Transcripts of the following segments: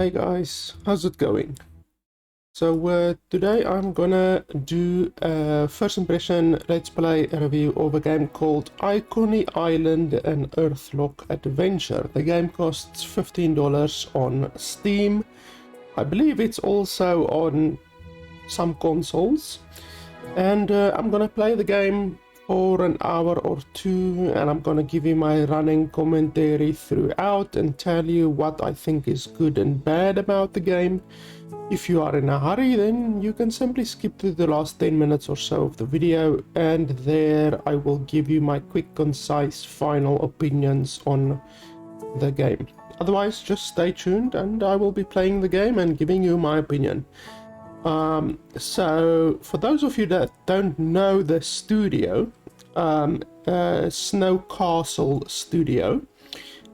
Hey guys, how's it going? So today I'm gonna do a first impression let's play review of a game called Ikonei Island and Earthlock Adventure. The game costs $15 on Steam. I believe it's also on some consoles. And I'm gonna play the game for an hour or two, and I'm gonna give you my running commentary throughout and tell you what I think is good and bad about the game. If you are in a hurry, then you can simply skip to the last 10 minutes or so of the video, and there I will give you my quick, concise, final opinions on the game. Otherwise, just stay tuned and I will be playing the game and giving you my opinion. So for those of you that don't know the studio, Snow Castle Studio,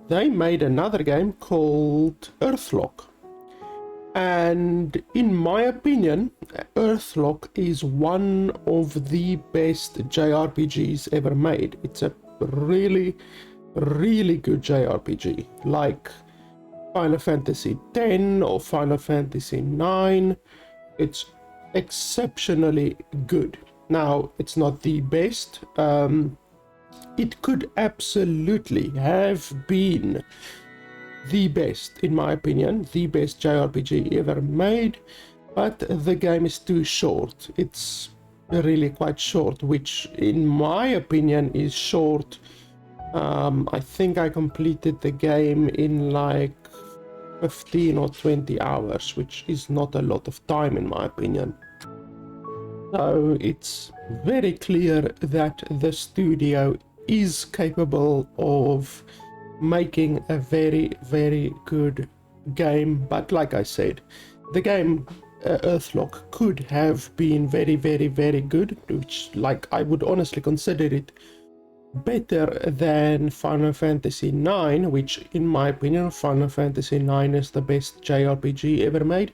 they made another game called Earthlock. And in my opinion, Earthlock is one of the best JRPGs ever made. It's a really, really good JRPG, like Final Fantasy X or Final Fantasy IX. It's exceptionally good. Now, it's not the best. It could absolutely have been the best, in my opinion, the best JRPG ever made, but the game is too short. It's really quite short, which in my opinion is short. I think I completed the game in like 15 or 20 hours, which is not a lot of time in my opinion. So it's very clear that the studio is capable of making a very, very good game. But like I said, the game Earthlock could have been very, very, very good, which like I would honestly consider it better than Final Fantasy IX, which in my opinion Final Fantasy IX is the best JRPG ever made.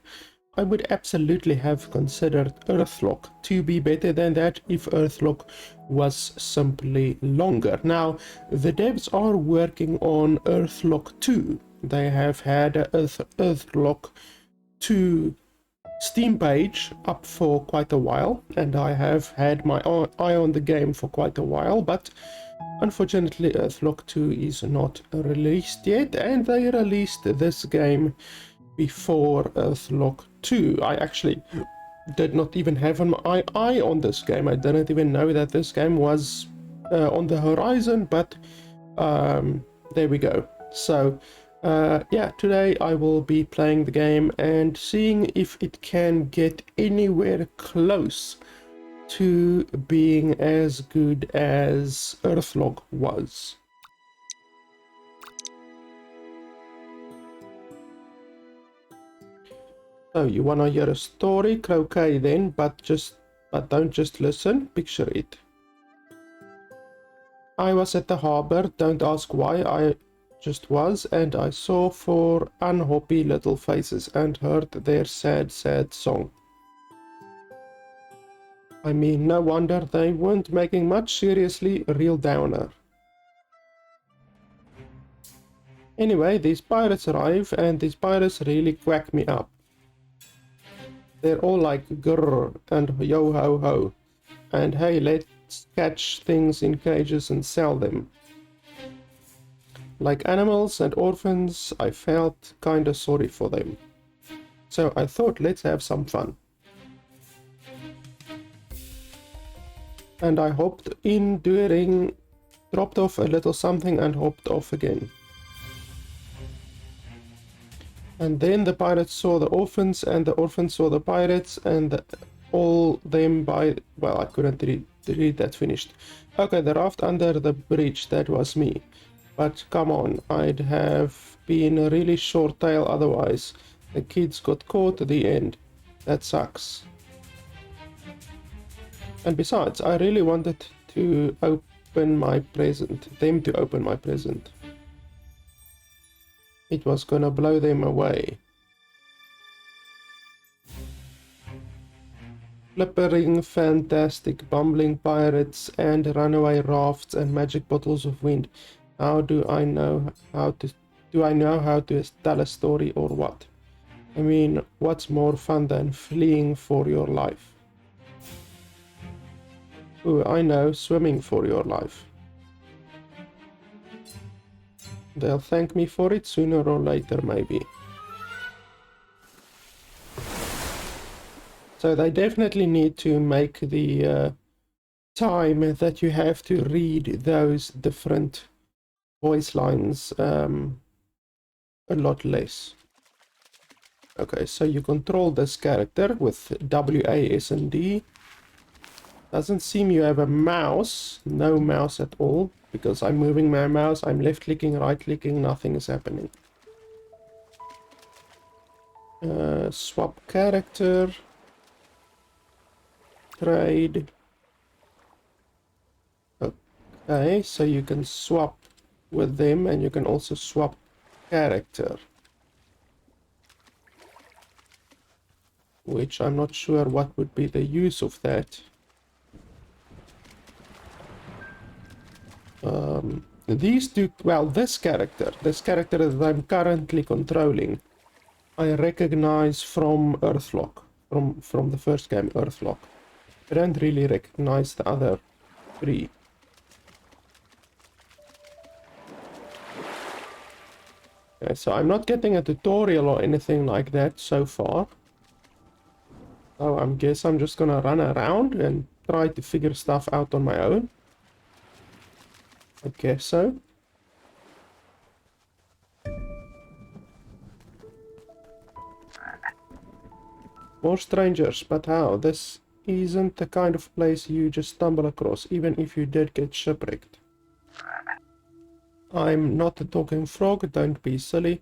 I would absolutely have considered Earthlock to be better than that if Earthlock was simply longer. Now, the devs are working on Earthlock 2. They have had a Earthlock 2 Steam page up for quite a while, and I have had my eye on the game for quite a while, but unfortunately Earthlock 2 is not released yet, and they released this game before Earthlock 2. I actually did not even have my eye on this game. I didn't even know that this game was on the horizon, but there we go. So yeah, today I will be playing the game and seeing if it can get anywhere close to being as good as Earthlock was. So you wanna hear a story? Okay then, but don't just listen, picture it. I was at the harbor, don't ask why, I just was, and I saw four unhappy little faces and heard their sad, sad song. I mean, no wonder they weren't making much, seriously, a real downer. Anyway, these pirates arrive, and these pirates really quack me up. They're all like grrr and yo ho ho, and hey, let's catch things in cages and sell them. Like animals and orphans, I felt kinda sorry for them. So I thought, let's have some fun. And I hopped in during, dropped off a little something and hopped off again. And then the pirates saw the orphans, and the orphans saw the pirates, and all them by... Well, I couldn't read that finished. Okay, the raft under the bridge, that was me. But come on, I'd have been a really short tale otherwise. The kids got caught at the end. That sucks. And besides, I really wanted to open my present, them to open my present. It was gonna blow them away. Flippering, fantastic, bumbling pirates and runaway rafts and magic bottles of wind. How do I know how to tell a story or what? I mean, what's more fun than fleeing for your life? Ooh, I know, swimming for your life. They'll thank me for it sooner or later, maybe. So they definitely need to make the time that you have to read those different voice lines a lot less. Okay, so you control this character with W, A, S, and D. Doesn't seem you have a mouse. No mouse at all. Because I'm moving my mouse, I'm left clicking, right clicking, nothing is happening. Swap character. Trade. Okay, so you can swap with them and you can also swap character. Which I'm not sure what would be the use of that. These two, well, this character that I'm currently controlling, I recognize from Earthlock, from the first game, Earthlock. I don't really recognize the other three. Okay, so I'm not getting a tutorial or anything like that so far. So I guess I'm just gonna run around and try to figure stuff out on my own. I guess so. More strangers, but how? This isn't the kind of place you just stumble across, even if you did get shipwrecked. I'm not a talking frog, don't be silly.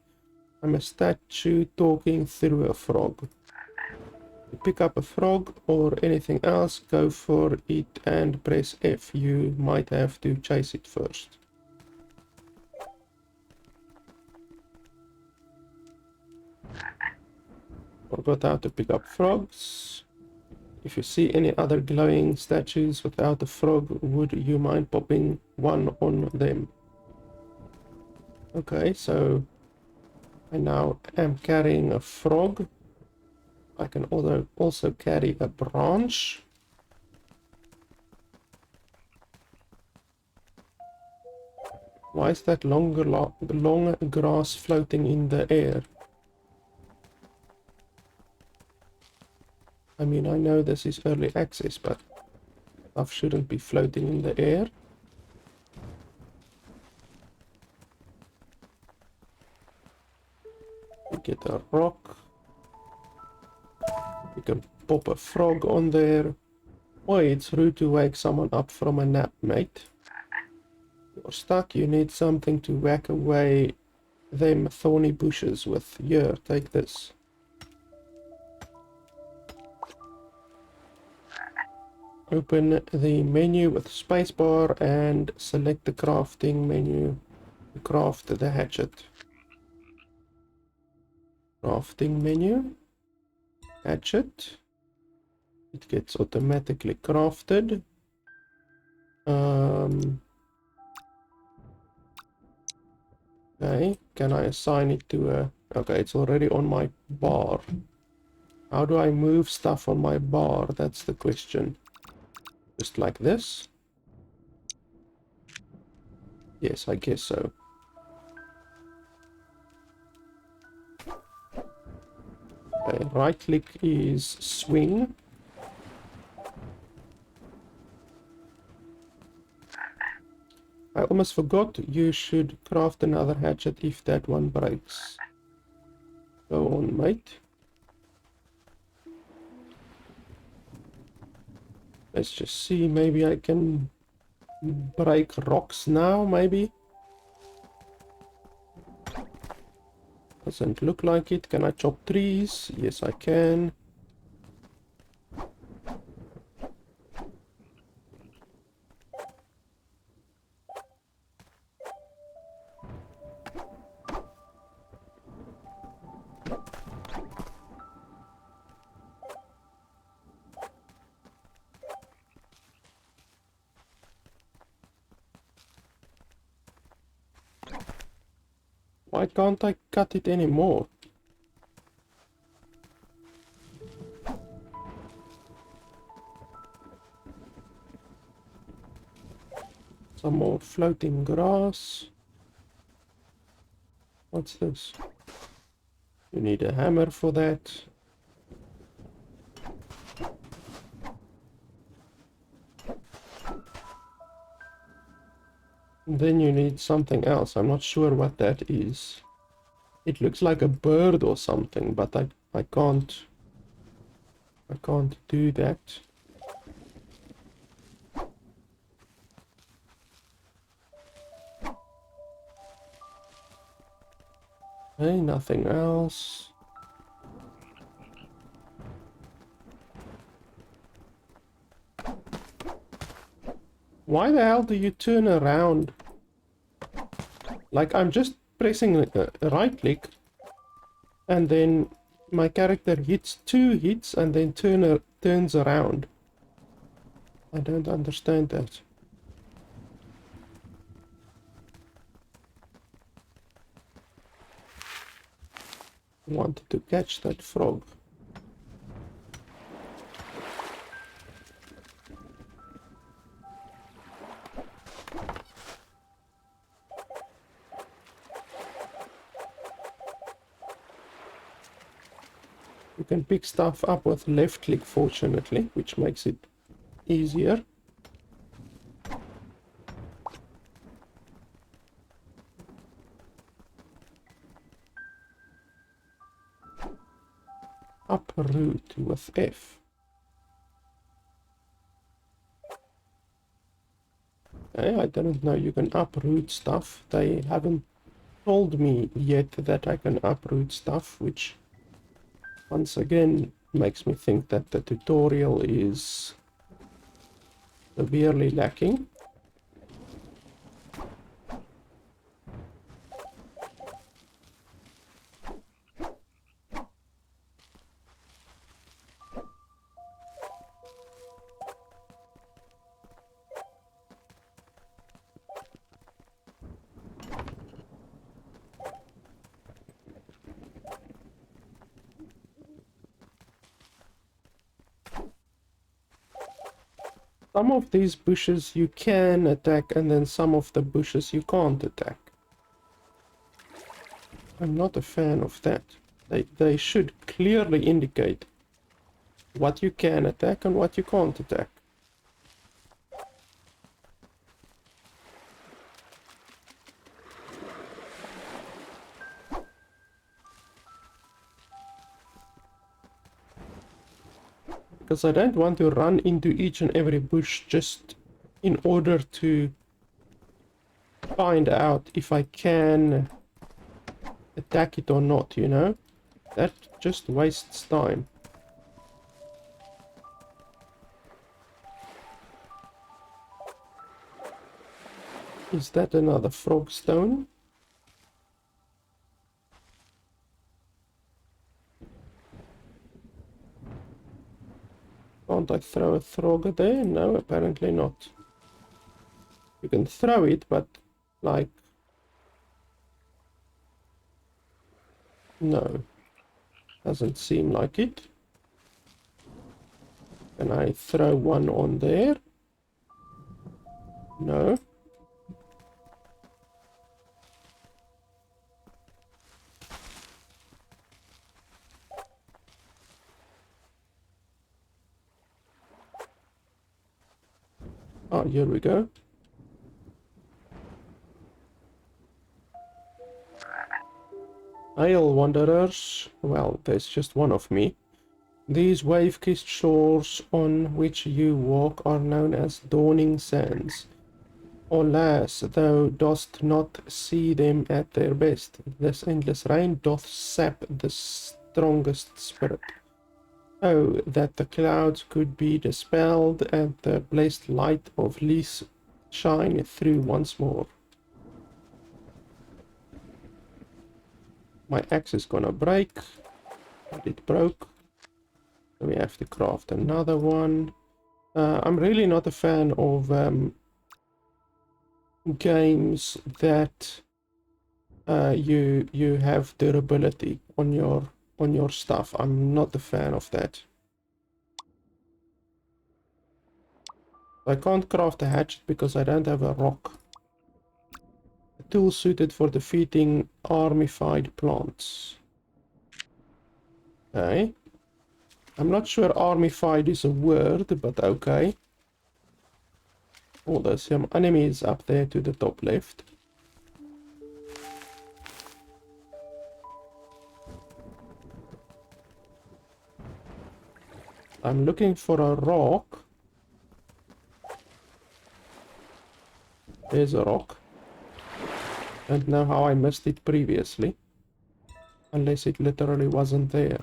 I'm a statue talking through a frog. You pick up a frog or anything else, go for it and press F. You might have to chase it first. Forgot how to pick up frogs. If you see any other glowing statues without a frog, would you mind popping one on them? Okay, so I now am carrying a frog. I can also carry a branch. Why is that long grass floating in the air? I mean, I know this is early access, but stuff shouldn't be floating in the air. We get a rock. You can pop a frog on there. Why, it's rude to wake someone up from a nap, mate. You're stuck, you need something to whack away them thorny bushes with. Here, take this. Open the menu with spacebar and select the crafting menu to craft the hatchet. Crafting menu. Hatchet. It gets automatically crafted. Okay, can I assign it to a... Okay, it's already on my bar. How do I move stuff on my bar? That's the question. Just like this? Yes, I guess so. Okay, right click is swing. I almost forgot you should craft another hatchet if that one breaks. Go on, mate. Let's just see, maybe I can break rocks now, maybe? Doesn't look like it. Can I chop trees? Yes, I can. Why can't I cut it anymore? Some more floating grass. What's this? You need a hammer for that. And then you need something else. I'm not sure what that is. It looks like a bird or something, but I can't do that. Okay, nothing else. Why the hell do you turn around? Like, I'm just pressing a right click and then my character hits 2 hits and then turns around. I don't understand that. I wanted to catch that frog. You can pick stuff up with left click, fortunately, which makes it easier. Uproot with F. Okay, I didn't know you can uproot stuff. They haven't told me yet that I can uproot stuff, which once again makes me think that the tutorial is severely lacking. Some of these bushes you can attack, and then some of the bushes you can't attack. I'm not a fan of that. They should clearly indicate what you can attack and what you can't attack. Because I don't want to run into each and every bush just in order to find out if I can attack it or not, you know? That just wastes time. Is that another frog stone? Can't I throw a frog there? No, apparently not. You can throw it, but like... no. Doesn't seem like it. Can I throw one on there? No. Oh, here we go. Hail, wanderers. Well, there's just one of me. These wave-kissed shores on which you walk are known as dawning sands. Alas, thou dost not see them at their best. This endless rain doth sap the strongest spirit. Oh, that the clouds could be dispelled and the blessed light of Lys shine through once more. My axe is gonna break, but it broke. So we have to craft another one. I'm really not a fan of games that you have durability on your stuff. I'm not a fan of that. I can't craft a hatchet because I don't have a rock. A tool suited for defeating armified plants. Okay. I'm not sure armified is a word, but okay. Oh, there's some enemies up there to the top left. I'm looking for a rock. There's a rock. Don't know how I missed it previously. Unless it literally wasn't there.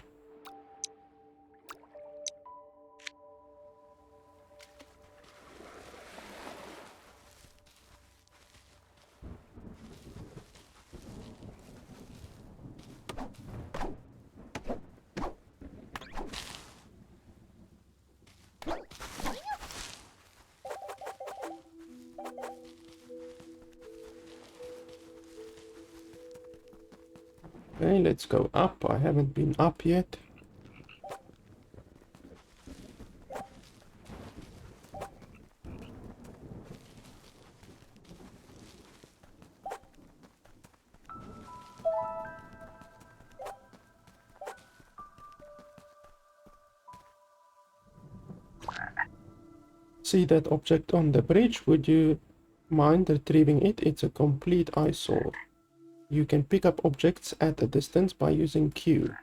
Okay, let's go up. I haven't been up yet. See that object on the bridge? Would you mind retrieving it? It's a complete eyesore. You can pick up objects at a distance by using Q.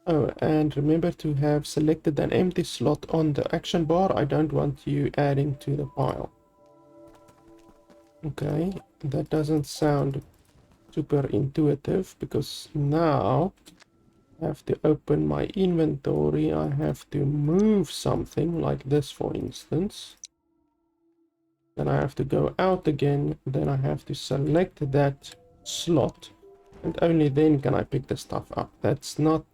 Oh, and remember to have selected an empty slot on the action bar. I don't want you adding to the pile. Okay, that doesn't sound super intuitive because now I have to open my inventory. I have to move something like this, for instance. Then I have to go out again. Then I have to select that slot. And only then can I pick the stuff up. That's not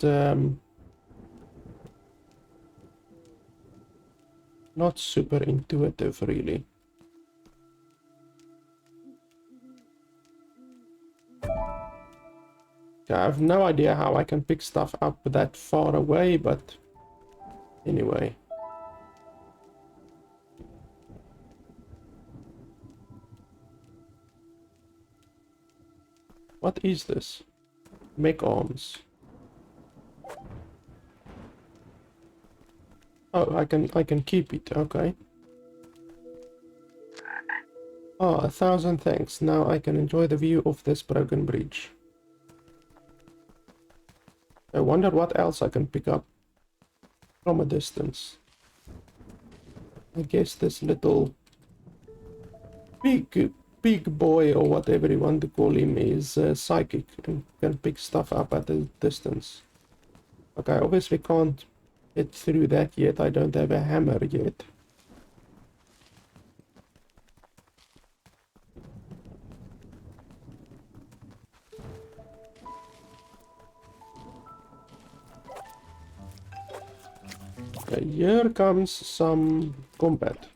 super intuitive, really. I have no idea how I can pick stuff up that far away, but anyway. What is this? Mech arms. Oh, I can keep it, okay. Oh, 1,000 thanks. Now I can enjoy the view of this broken bridge. I wonder what else I can pick up from a distance. I guess this little big boy, or whatever you want to call him, is psychic and can pick stuff up at a distance. Okay, I obviously can't get through that yet. I don't have a hammer yet. Okay, here comes some combat.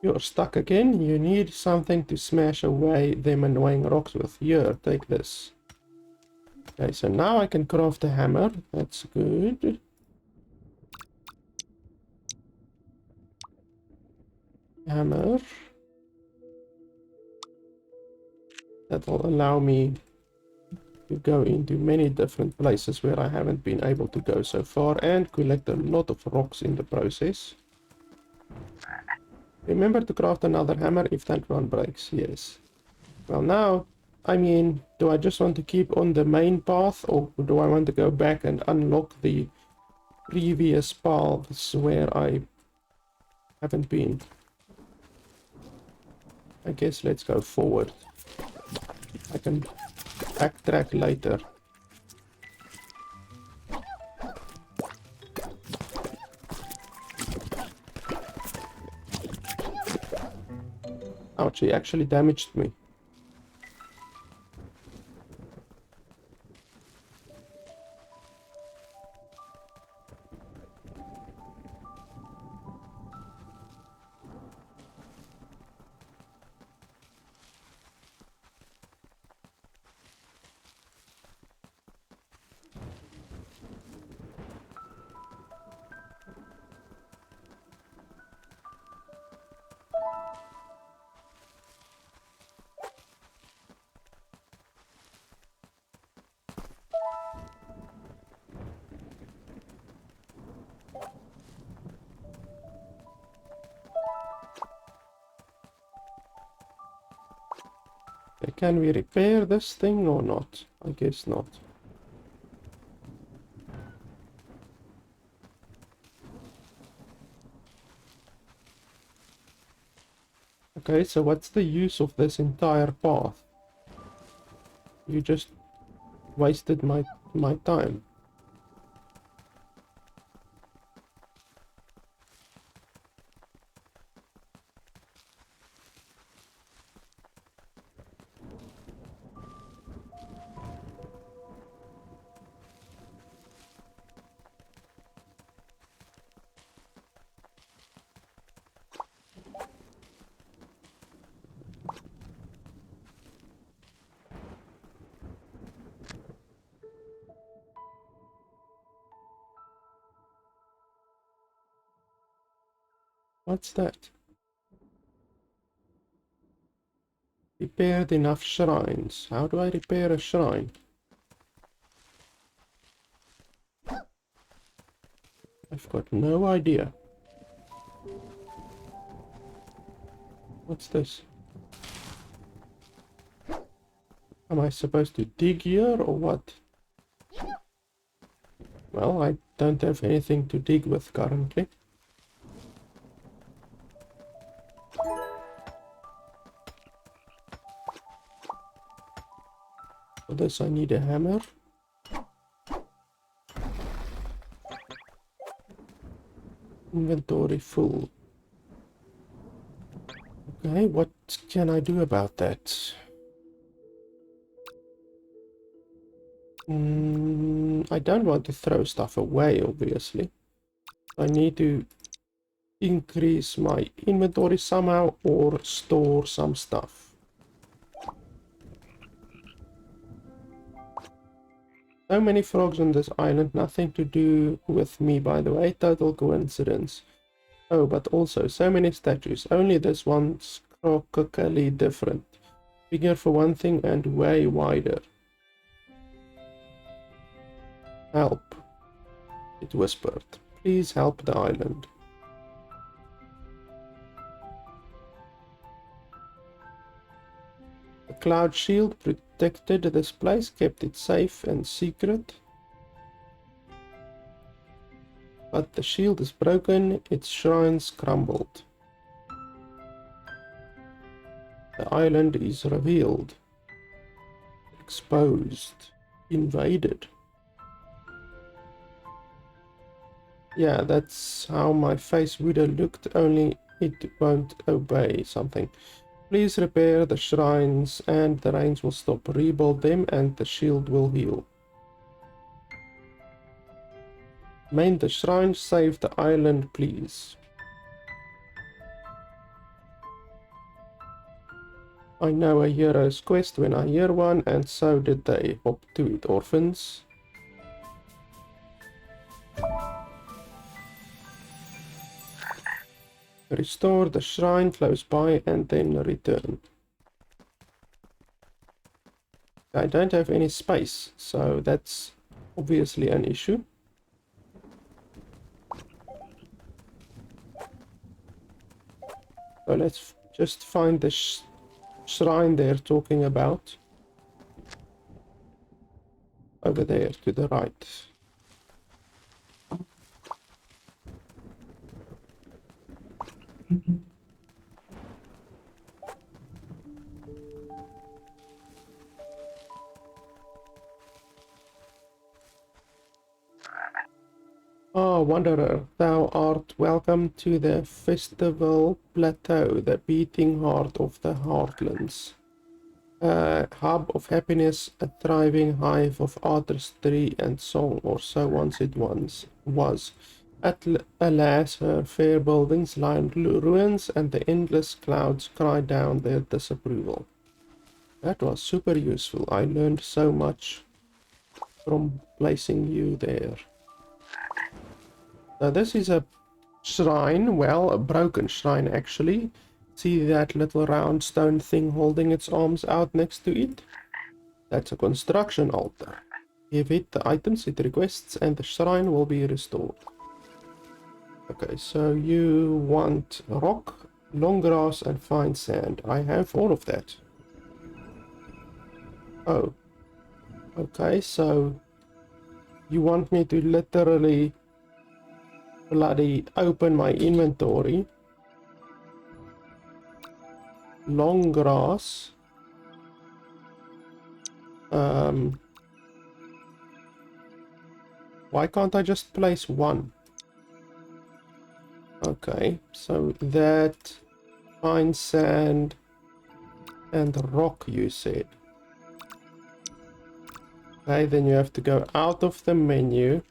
You're stuck again. You need something to smash away them annoying rocks with. Here, take this. Okay, so now I can craft a hammer. That's good. Hammer. That'll allow me to go into many different places where I haven't been able to go so far and collect a lot of rocks in the process. Remember to craft another hammer if that one breaks. Yes. Well, now, I mean, do I just want to keep on the main path, or do I want to go back and unlock the previous paths where I haven't been? I guess let's go forward. I can backtrack later. Ouch, he actually damaged me. Can we repair this thing or not? I guess not. Okay, so what's the use of this entire path? You just wasted my time. What's that? Repaired enough shrines. How do I repair a shrine? I've got no idea. What's this? Am I supposed to dig here or what? Well, I don't have anything to dig with currently. For this I need a hammer. Inventory full. Okay, what can I do about that? I don't want to throw stuff away, obviously. I need to increase my inventory somehow or store some stuff. So many frogs on this island, nothing to do with me, by the way, total coincidence. Oh, but also so many statues, only this one's crockily different. Bigger for one thing and way wider. Help, it whispered. Please help the island. The cloud shield protected this place, kept it safe and secret. But the shield is broken, its shrines crumbled. The island is revealed, exposed, invaded. Yeah, that's how my face would have looked, only it won't obey something. Please repair the shrines and the rains will stop. Rebuild them and the shield will heal. Mend the shrines, save the island, please. I know a hero's quest when I hear one, and so did they. Hop to it, orphans. Restore the shrine close by and then return. I don't have any space, so that's obviously an issue. So let's just find the shrine they're talking about. Over there to the right. Ah, Wanderer, thou art welcome to the festival plateau, the beating heart of the heartlands. A hub of happiness, a thriving hive of artistry and song, or so once it once was. Alas, her fair buildings lie in ruins, and the endless clouds cry down their disapproval. That was super useful. I learned so much from placing you there. Now this is a shrine, well, a broken shrine actually. See that little round stone thing holding its arms out next to it? That's a construction altar. Give it the items it requests and the shrine will be restored. Okay, so you want rock, long grass and fine sand. I have all of that. Oh, okay, so you want me to literally bloody open my inventory. Long grass. Why can't I just place one? Okay, so that fine sand and rock you said. Okay, then you have to go out of the menu.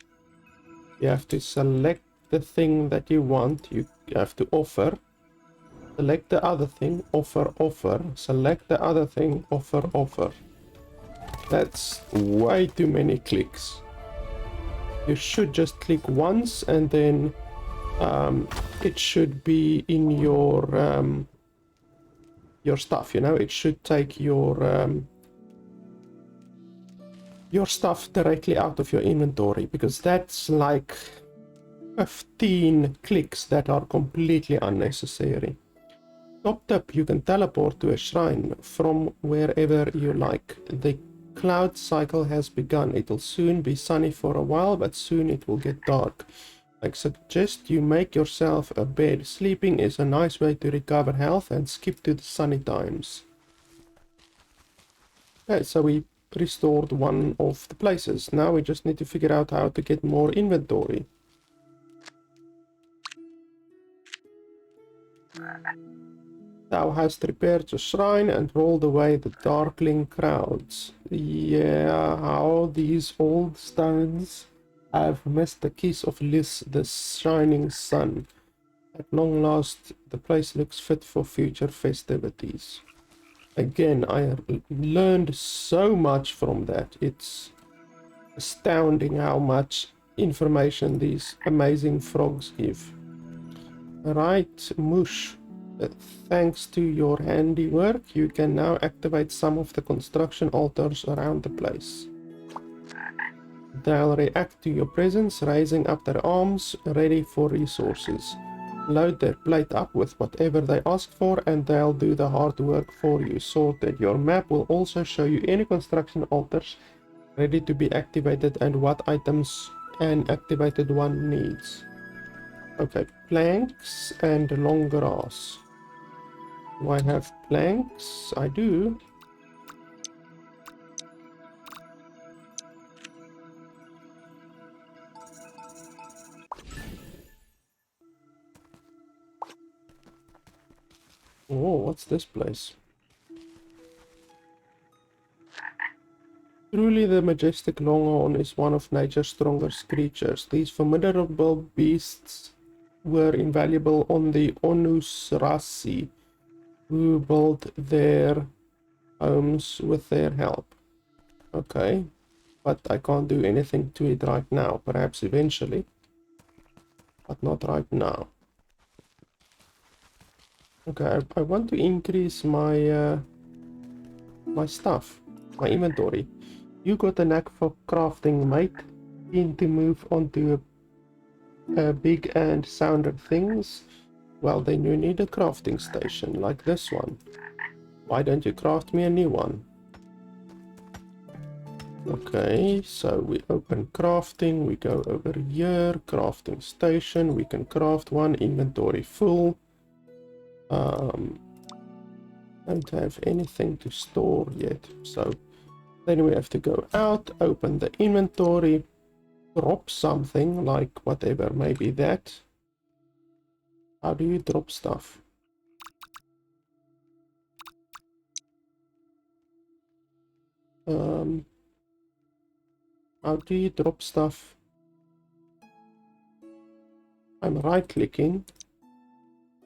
You have to select the thing that you want. You have to offer. Select the other thing, offer, offer. Select the other thing, offer, offer. That's way too many clicks. You should just click once and then it should be in your stuff, you know. It should take your stuff directly out of your inventory, because that's like 15 clicks that are completely unnecessary. Top tip, you can teleport to a shrine from wherever you like. The cloud cycle has begun. It'll soon be sunny for a while, but soon it will get dark. I suggest you make yourself a bed. Sleeping is a nice way to recover health and skip to the sunny times. Okay, so we restored one of the places. Now we just need to figure out how to get more inventory. Thou hast repaired the shrine and rolled away the darkling crowds. Yeah, how these old stones have missed the kiss of Lis, the shining sun. At long last, the place looks fit for future festivities. Again, I learned so much from that. It's astounding how much information these amazing frogs give. Right, Mush. Thanks to your handiwork, you can now activate some of the construction altars around the place. They'll react to your presence, raising up their arms, ready for resources. Load their plate up with whatever they ask for, and they'll do the hard work for you. Sorted. Your map will also show you any construction altars ready to be activated and what items an activated one needs. Okay, planks and long grass. Do I have planks? I do. Oh, what's this place? Truly the majestic longhorn is one of nature's strongest creatures. These formidable beasts were invaluable on the Onusrasi, who built their homes with their help. Okay, but I can't do anything to it right now. Perhaps eventually, but not right now. Okay, I want to increase my my stuff, my inventory. You got a knack for crafting, mate. Keen to move on to big and sounder things? Well, then you need a crafting station like this one. Why don't you craft me a new one? Okay, so we open crafting, we go over here, crafting station, we can craft one, inventory full. Don't have anything to store yet, so then we have to go out, open the inventory, drop something, like whatever, maybe that. How do you drop stuff? How do you drop stuff? I'm right clicking.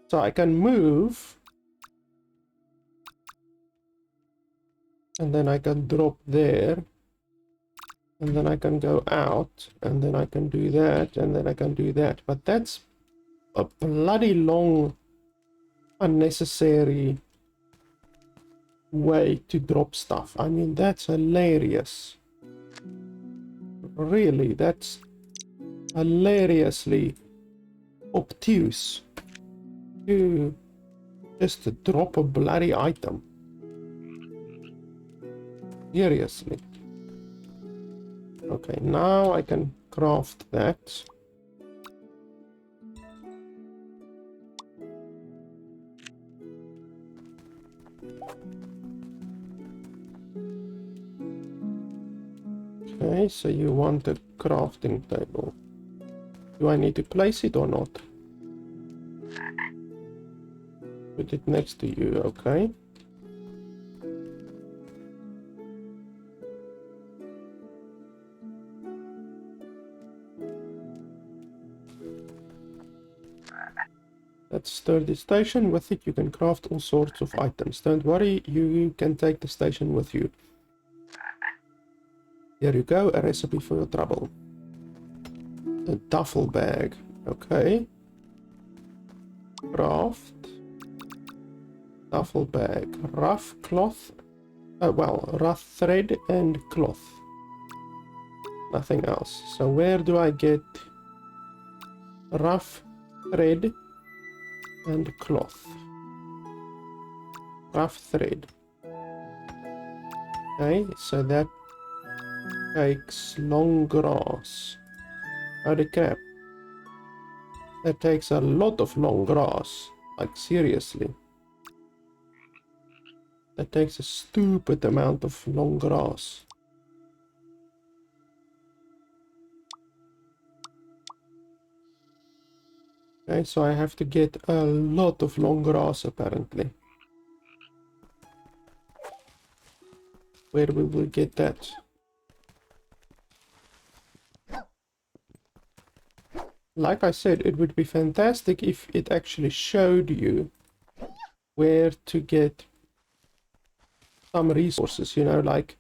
So I can move. And then I can drop there. And then I can go out. And then I can do that. And then I can do that. But that's a bloody long, unnecessary way to drop stuff. I mean, that's hilarious. Really, that's hilariously obtuse to just to drop a bloody item. Seriously. Okay, now I can craft that. Okay, so you want a crafting table. Do I need to place it or not? Put it next to you, okay. That's sturdy station. With it you can craft all sorts of items. Don't worry, you can take the station with you. Here you go, a recipe for your trouble. A duffel bag, okay. Craft. Duffel bag. Rough cloth. Rough thread and cloth. Nothing else. So where do I get rough thread and cloth? Rough thread. Okay, so that takes long grass. Holy crap. That takes a lot of long grass. Like, seriously. That takes a stupid amount of long grass. Okay, so I have to get a lot of long grass apparently. Where will we get that? Like I said, it would be fantastic if it actually showed you where to get some resources, you know, like,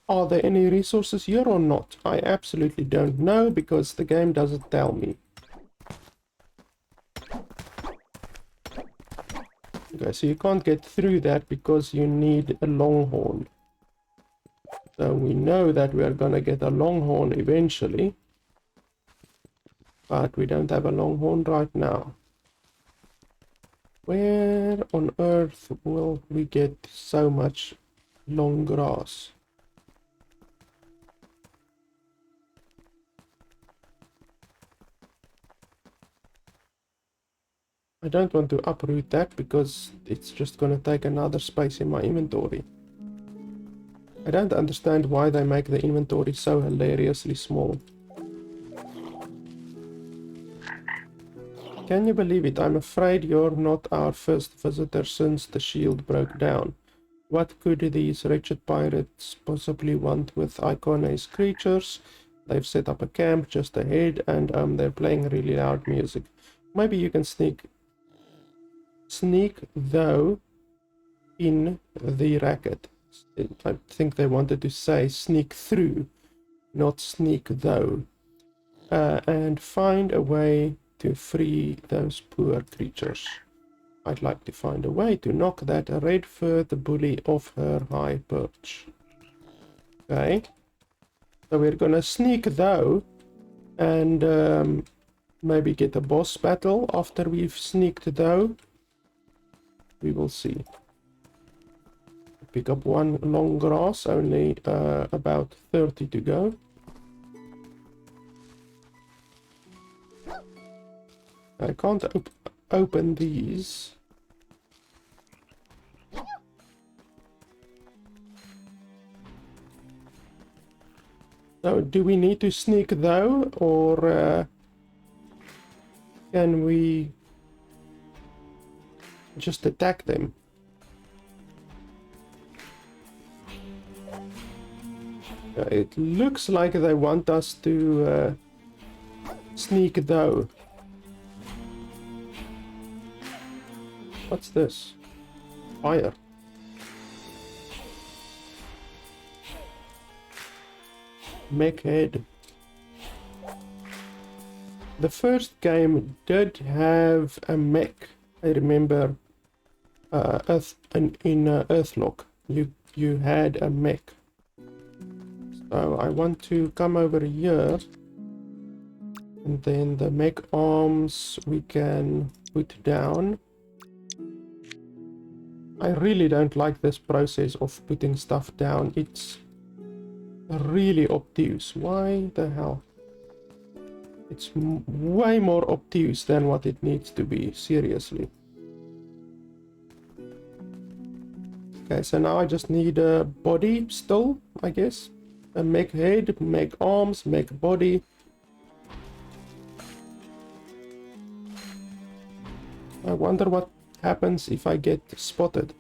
are there any resources here or not? I absolutely don't know because the game doesn't tell me. Okay, so you can't get through that because you need a longhorn. So we know that we are gonna get a longhorn eventually. But we don't have a longhorn right now. Where on earth will we get so much long grass? I don't want to uproot that because it's just gonna take another space in my inventory. I don't understand why they make the inventory so hilariously small. Can you believe it? I'm afraid you're not our first visitor since the shield broke down. What could these wretched pirates possibly want with Ikonei's creatures? They've set up a camp just ahead and they're playing really loud music. Maybe you can sneak though in the racket. I think they wanted to say sneak through, not sneak though. And find a way to free those poor creatures. I'd like to find a way to knock that red-furred bully off her high perch. Okay. So we're gonna sneak though, and maybe get a boss battle after we've sneaked though. We will see. Pick up one long grass, only about 30 to go. I can't open these. So do we need to sneak though, or can we just attack them? It looks like they want us to sneak though. What's this? Fire. Mech head. The first game did have a mech. I remember in Earthlock you had a mech. So I want to come over here, and then the mech arms we can put down. I really don't like this process of putting stuff down. It's really obtuse. Why the hell? It's way more obtuse than what it needs to be, seriously. Okay, so now I just need a body still, I guess. A mech head, mech arms, mech body. I wonder what happens if I get spotted.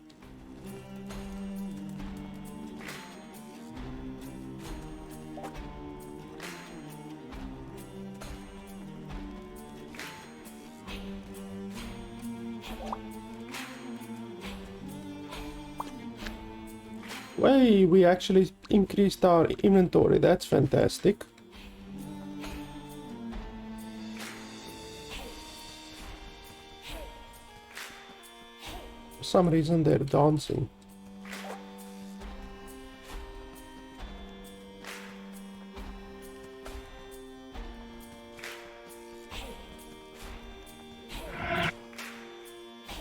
Way, we actually increased our inventory. That's fantastic. For some reason they're dancing.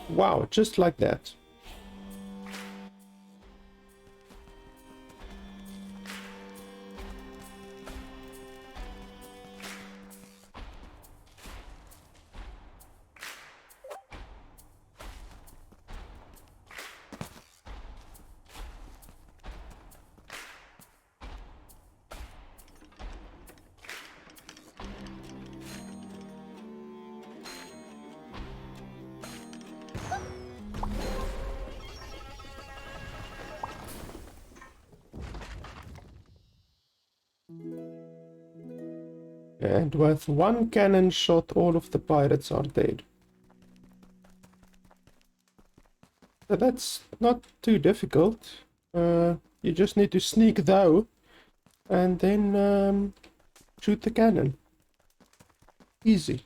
Wow, just like that. And with one cannon shot, all of the pirates are dead. So that's not too difficult. You just need to sneak though, and then shoot the cannon. Easy.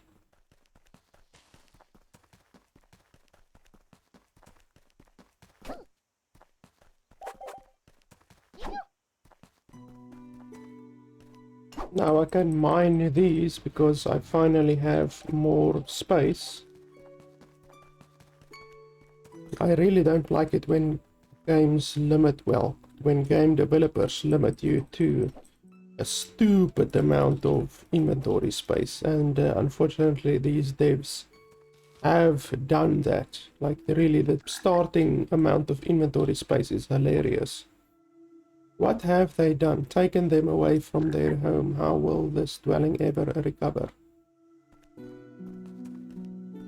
Now I can mine these because I finally have more space. I really don't like it when games limit, well, when game developers limit you to a stupid amount of inventory space, and unfortunately these devs have done that. Like, really, the starting amount of inventory space is hilarious. What have they done? Taken them away from their home. How will this dwelling ever recover?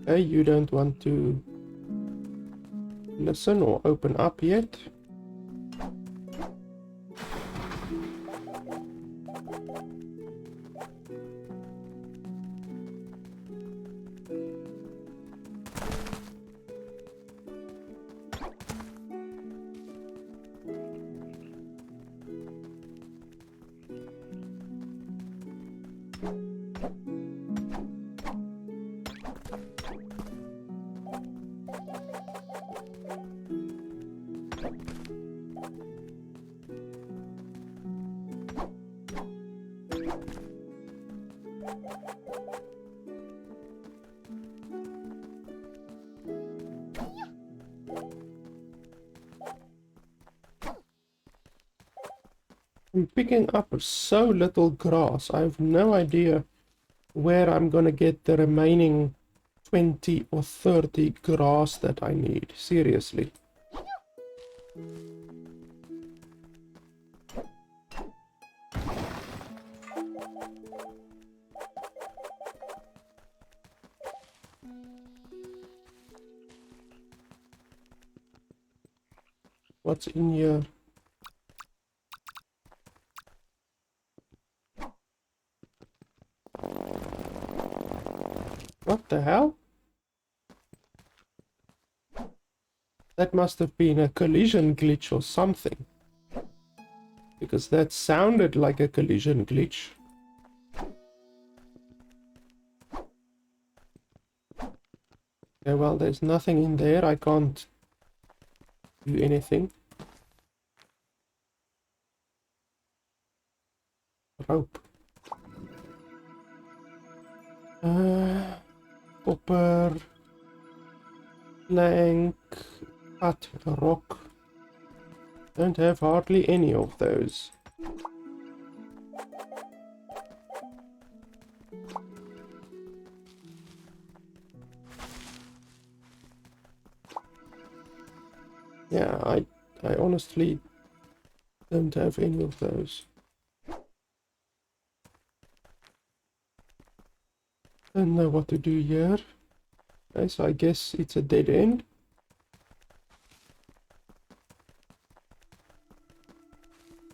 Okay, you don't want to listen or open up yet. I'm picking up so little grass. I have no idea where I'm gonna get the remaining 20 or 30 grass that I need. Seriously. What's in here? What the hell? That must have been a collision glitch or something. Because that sounded like a collision glitch. Okay, well, there's nothing in there. I can't do anything. Rope. Copper. Plank. Cut. Rock. Don't have hardly any of those. Yeah, I honestly don't have any of those. Don't know what to do here. Okay, so I guess it's a dead end.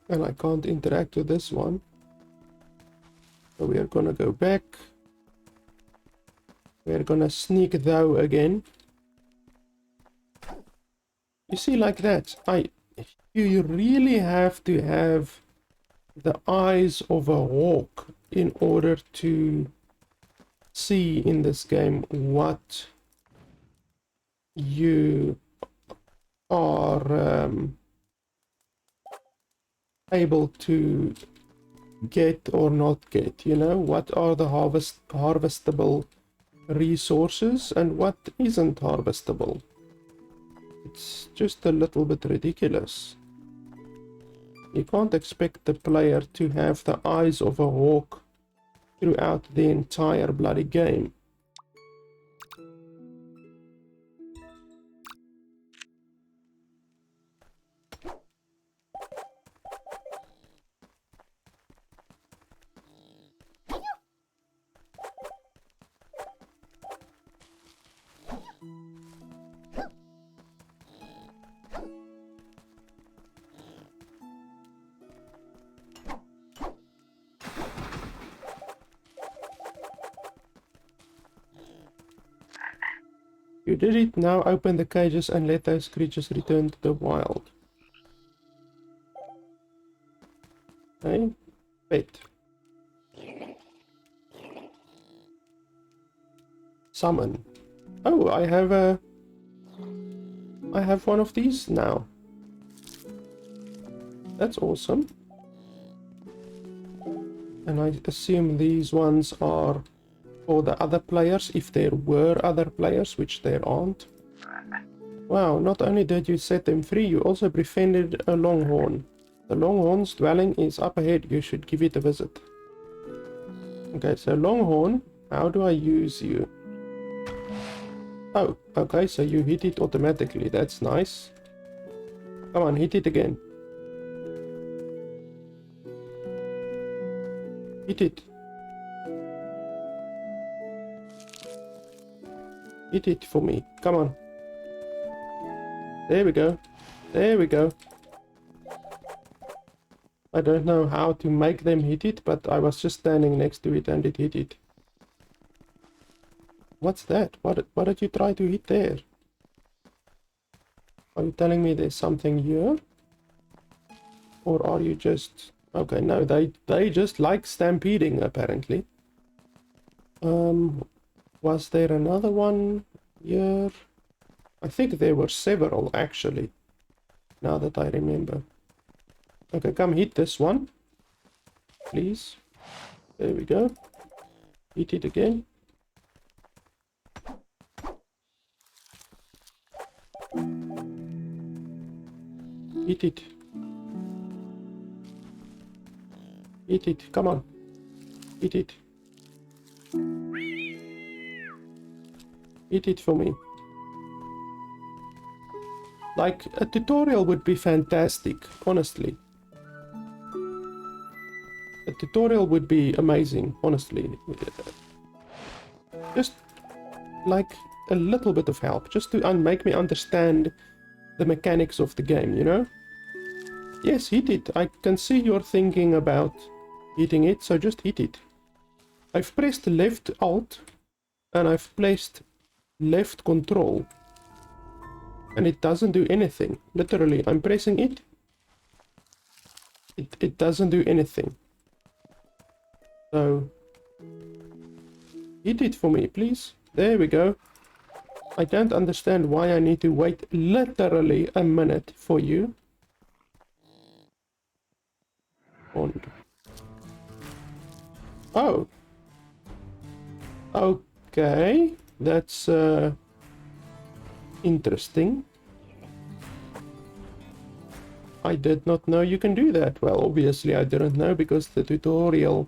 And I can't interact with this one. So we are gonna go back. We're gonna sneak though again. You see, like that, you really have to have the eyes of a hawk in order to see in this game what you are able to get or not get. You know, what are the harvestable resources and what isn't harvestable. It's just a little bit ridiculous. You can't expect the player to have the eyes of a hawk throughout the entire bloody game. You did it. Now open the cages and let those creatures return to the wild. Okay. Pet. Summon. Oh, I have one of these now. That's awesome. And I assume these ones are for the other players, if there were other players, which there aren't. Wow, not only did you set them free, you also befriended a longhorn. The longhorn's dwelling is up ahead. You should give it a visit. Okay, so longhorn, how do I use you? Oh, okay, so you hit it automatically. That's nice. Come on, hit it again. Hit it. Hit it for me. Come on. There we go. There we go. I don't know how to make them hit it, but I was just standing next to it and it hit it. What's that? What did you try to hit there? Are you telling me there's something here? Or are you just... Okay, no, they just like stampeding, apparently. Was there another one here? I think there were several, actually. Now that I remember. Okay, come hit this one. Please. There we go. Hit it again. Hit it. Hit it. Come on. Hit it. Hit it for me. Like, a tutorial would be fantastic, honestly. A tutorial would be amazing, honestly. Just, like, a little bit of help, just to make me understand the mechanics of the game, you know? Yes, hit it. I can see you're thinking about hitting it, so just hit it. I've pressed left alt and I've placed left control. And it doesn't do anything. Literally, I'm pressing it. It doesn't do anything. So, hit it for me, please. There we go. I don't understand why I need to wait literally a minute for you. Bond. Oh. Okay. That's interesting. I did not know you can do that. Well, obviously I didn't know because the tutorial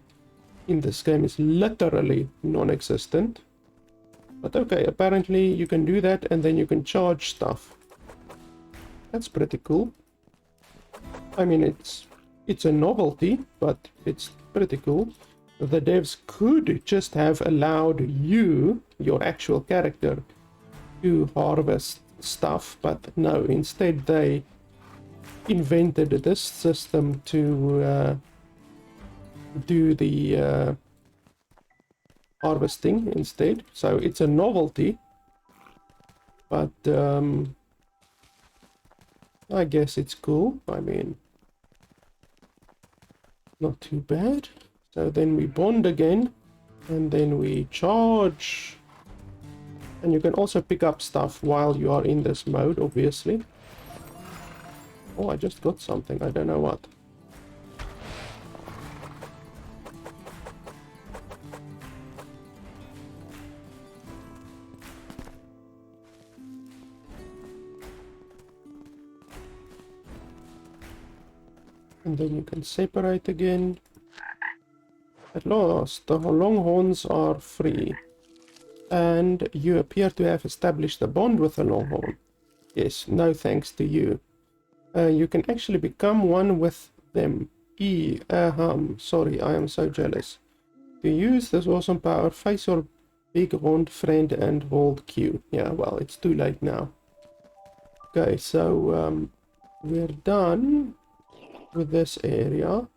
in this game is literally non-existent. But okay, apparently you can do that and then you can charge stuff. That's pretty cool. I mean, it's a novelty, but it's pretty cool. The devs could just have allowed you, your actual character, to harvest stuff, but no, instead they invented this system to do the harvesting instead. So it's a novelty, but I guess it's cool. I mean, not too bad. So then we bond again, and then we charge. And you can also pick up stuff while you are in this mode, obviously. Oh, I just got something. I don't know what. And then you can separate again. At last, the longhorns are free. And you appear to have established a bond with the longhorn. Yes, no thanks to you. You can actually become one with them. Sorry, I am so jealous. To use this awesome power, face your big horned friend and hold Q. Yeah, well, it's too late now. Okay, so we're done with this area.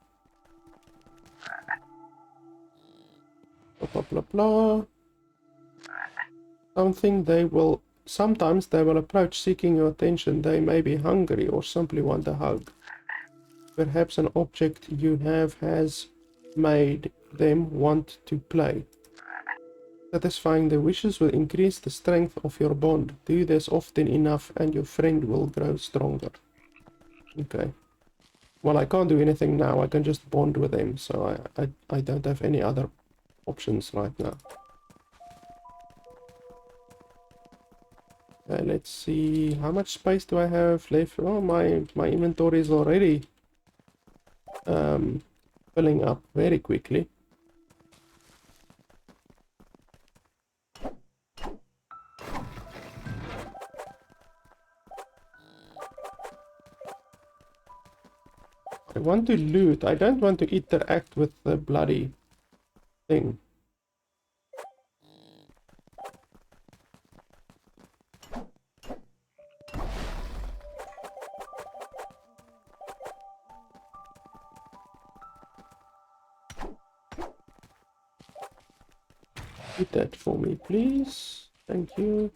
Blah, blah, blah, blah. Sometimes they will approach seeking your attention. They may be hungry or simply want a hug. Perhaps an object you have has made them want to play. Satisfying their wishes will increase the strength of your bond. Do this often enough and your friend will grow stronger. Okay. Well, I can't do anything now. I can just bond with them, so I don't have any other options right now. Let's see, how much space do I have left? Oh, my inventory is already filling up very quickly. I want to loot. I don't want to interact with the bloody thing. Do that for me, please. Thank you.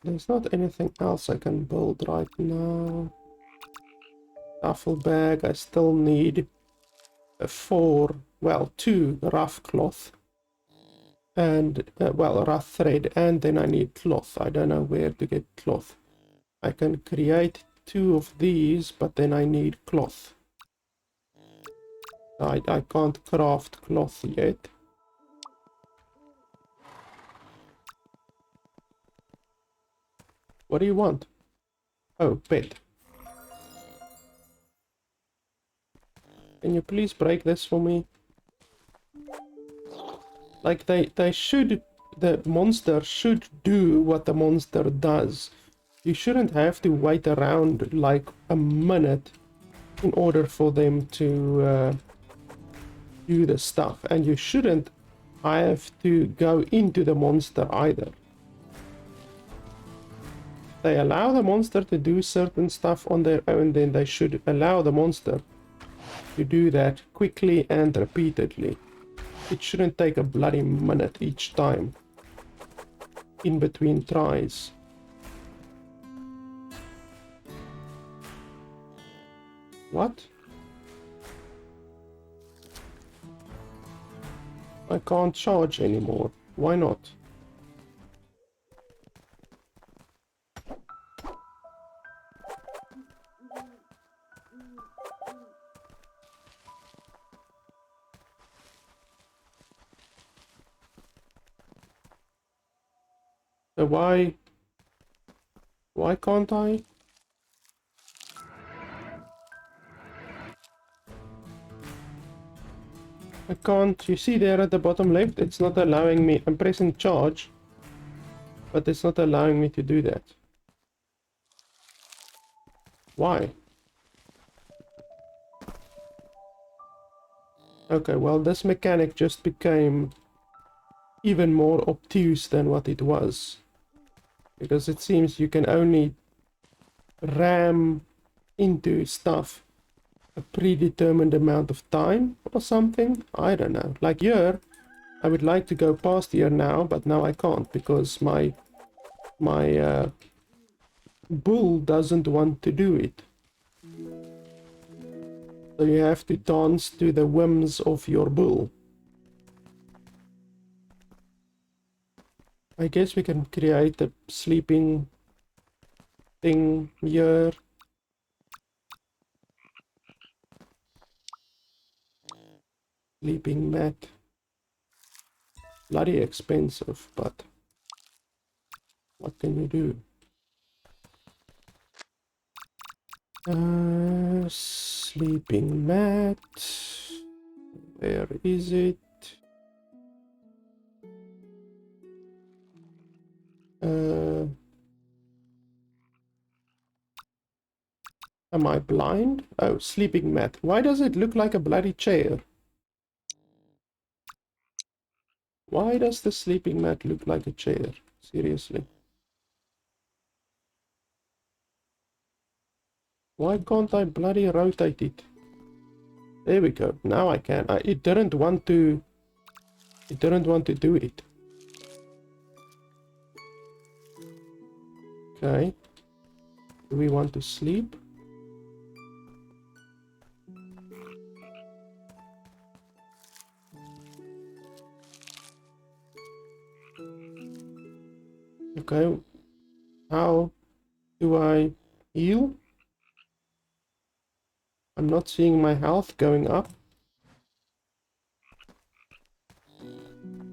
There's not anything else I can build right now. Duffel bag. I still need two rough cloth. And, rough thread. And then I need cloth. I don't know where to get cloth. I can create 2 of these, but then I need cloth. I can't craft cloth yet. What do you want? Oh, pet. Can you please break this for me? Like they should, the monster should do what the monster does. You shouldn't have to wait around like a minute in order for them to do the stuff, and you shouldn't I have to go into the monster either. They allow the monster to do certain stuff on their own, then they should allow the monster to do that quickly and repeatedly. It shouldn't take a bloody minute each time in between tries. What? I can't charge anymore. Why not? So why can't I? I can't. You see there at the bottom left, it's not allowing me. I'm pressing charge, but it's not allowing me to do that. Why? Okay, well, this mechanic just became even more obtuse than what it was. Because it seems you can only ram into stuff a predetermined amount of time or something. I don't know. Like here, I would like to go past here now, but now I can't because my bull doesn't want to do it. So you have to dance to the whims of your bull. I guess we can create a sleeping thing here. Sleeping mat. Bloody expensive, but what can you do? Sleeping mat. Where is it? Am I blind? Oh, sleeping mat. Why does it look like a bloody chair? Why does the sleeping mat look like a chair? Seriously. Why can't I bloody rotate it? There we go. Now I can. It didn't want to. It didn't want to do it. Okay. Do we want to sleep? Okay. How do I heal? I'm not seeing my health going up.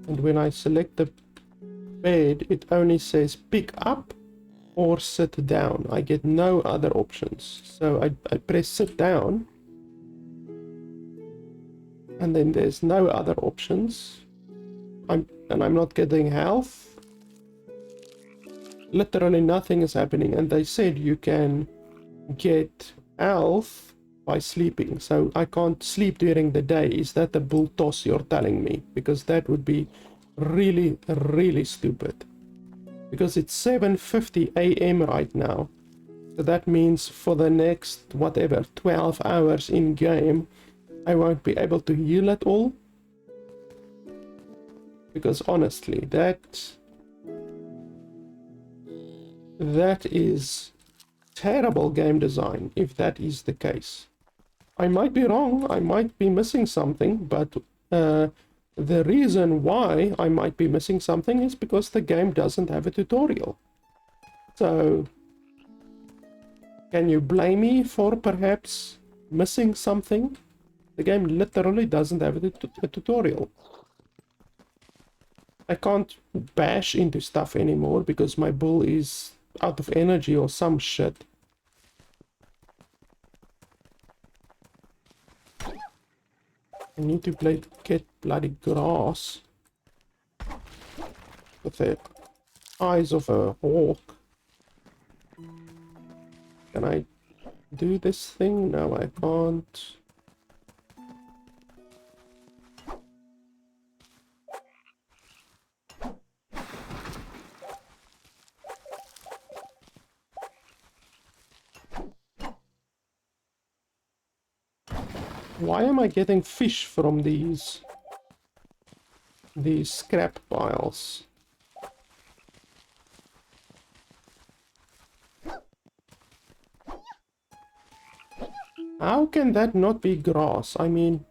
And when I select the bed, it only says pick up or sit down. I get no other options. So I press sit down. And then there's no other options. I'm not getting health. Literally nothing is happening, and they said you can get health by sleeping, so I can't sleep during the day. Is that the bull toss you're telling me? Because that would be really, really stupid. Because it's 7:50 a.m. right now, so that means for the next, whatever, 12 hours in game, I won't be able to heal at all. Because honestly, that is terrible game design, if that is the case. I might be wrong, I might be missing something, but the reason why I might be missing something is because the game doesn't have a tutorial. So, can you blame me for perhaps missing something? The game literally doesn't have a tutorial. I can't bash into stuff anymore because my bull is out of energy or some shit. I need to get bloody grass with the eyes of a hawk. Can I do this thing? No, I can't. Why am I getting fish from these scrap piles? How can that not be grass? I mean,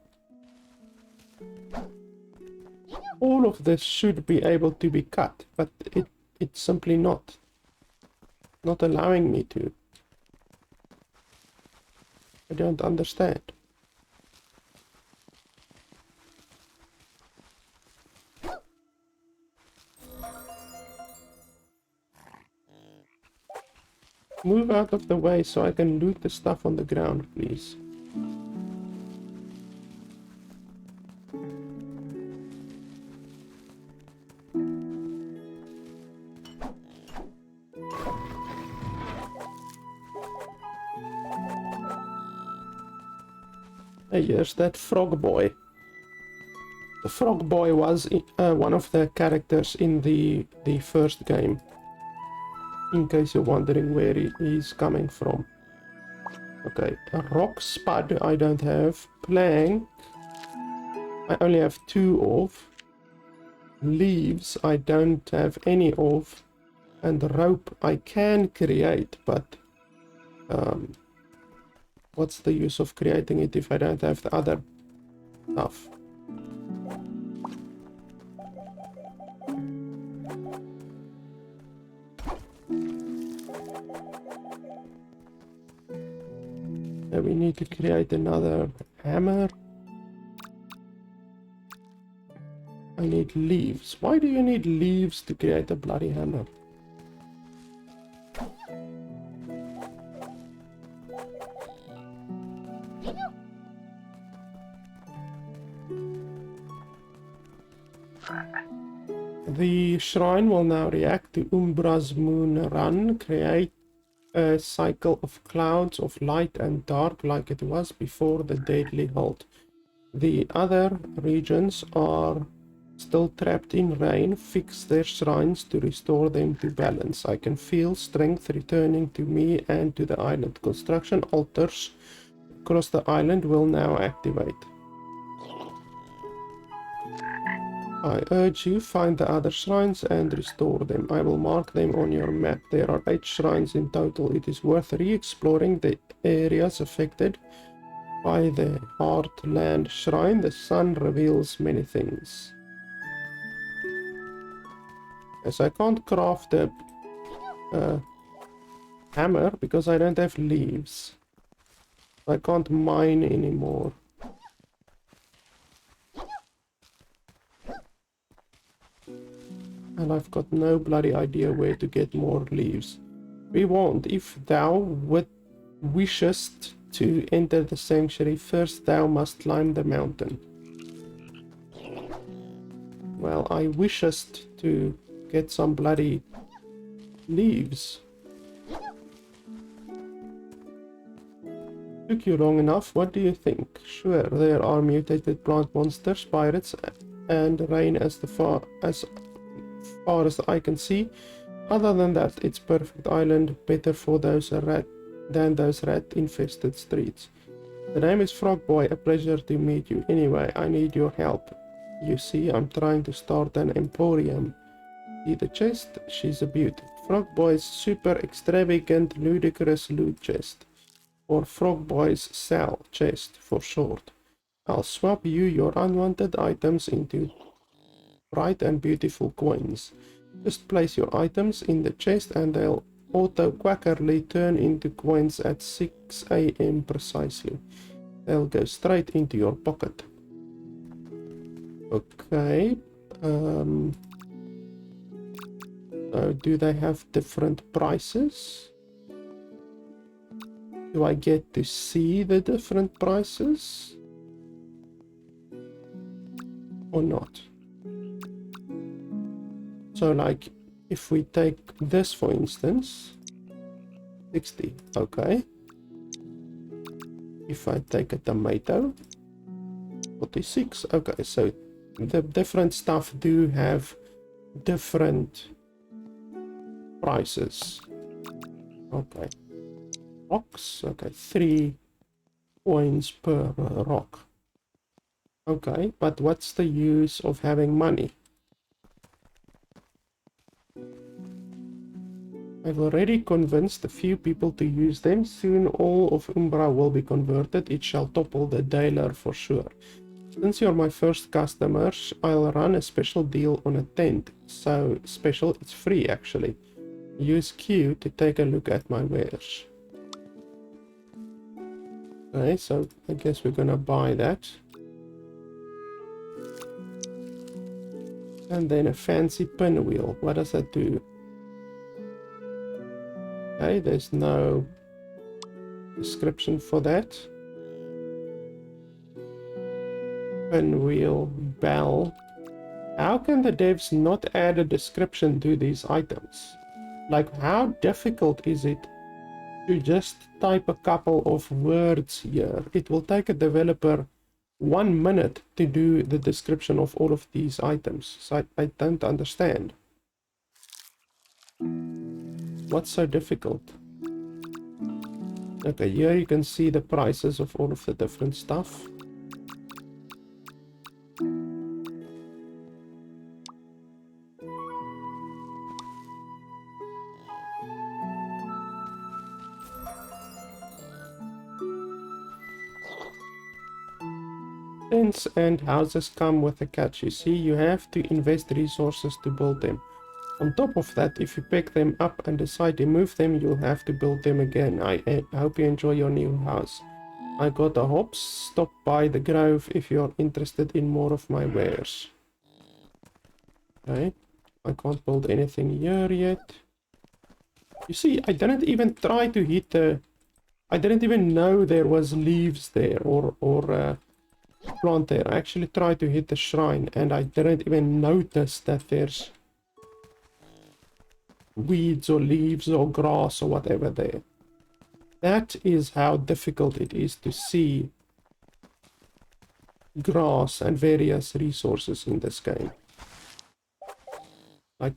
all of this should be able to be cut, but it's simply not allowing me to. I don't understand. Move out of the way so I can loot the stuff on the ground, please. Hey, here's that frog boy. The frog boy was one of the characters in the first game. In case you're wondering where he's coming from. Okay, a rock spud I don't have. Plank I only have 2 of. Leaves I don't have any of. And rope I can create, but what's the use of creating it if I don't have the other stuff? And we need to create another hammer. I need leaves. Why do you need leaves to create a bloody hammer? The shrine will now react to Umbra's moon run, create a cycle of clouds of light and dark like it was before the deadly halt. The other regions are still trapped in rain. Fix their shrines to restore them to balance. I can feel strength returning to me and to the island. Construction altars across the island will now activate. I urge you, find the other shrines and restore them. I will mark them on your map. There are 8 shrines in total. It is worth re-exploring the areas affected by the Heartland Shrine. The sun reveals many things. Yes, I can't craft a hammer because I don't have leaves. I can't mine anymore. And I've got no bloody idea where to get more leaves. We won't. If thou wishest to enter the sanctuary, first thou must climb the mountain. Well, I wishest to get some bloody leaves. Took you long enough, what do you think? Sure, there are mutated plant monsters, pirates, and rain as far as the eye can see. Other than that, it's perfect island, better for those than those rat-infested streets. The name is Frog Boy, a pleasure to meet you. Anyway, I need your help. You see, I'm trying to start an emporium. See the chest? She's a beauty. Frog Boy's super extravagant, ludicrous loot chest. Or Frog Boy's cell chest for short. I'll swap you your unwanted items into bright and beautiful coins. Just place your items in the chest and they'll auto-quackerly turn into coins at 6 AM precisely. They'll go straight into your pocket. Okay. So do they have different prices? Do I get to see the different prices? Or not? So like, if we take this for instance, 60, okay. If I take a tomato, 46, okay, so the different stuff do have different prices. Okay. Rocks, okay, 3 coins per rock. Okay, but what's the use of having money? I've already convinced a few people to use them. Soon all of Umbra will be converted. It shall topple the Daler for sure. Since you're my first customers, I'll run a special deal on a tent. So special, it's free actually. Use Q to take a look at my wares. Okay, so I guess we're gonna buy that. And then a fancy pinwheel. What does that do? Okay, there's no description for that. Pinwheel, bell. How can the devs not add a description to these items? Like, how difficult is it to just type a couple of words here? It will take a developer 1 minute to do the description of all of these items. So I don't understand. What's so difficult? Okay, here you can see the prices of all of the different stuff. Tents and houses come with a catch. You see, you have to invest resources to build them. On top of that, if you pick them up and decide to move them, you'll have to build them again. I hope you enjoy your new house. I got a hops. Stop by the grove if you're interested in more of my wares. Okay, I can't build anything here yet. You see, I didn't even try to hit the... I didn't even know there was leaves there or plant there. I actually tried to hit the shrine and I didn't even notice that there's weeds or leaves or grass or whatever there. That is how difficult it is to see grass and various resources in this game. Like,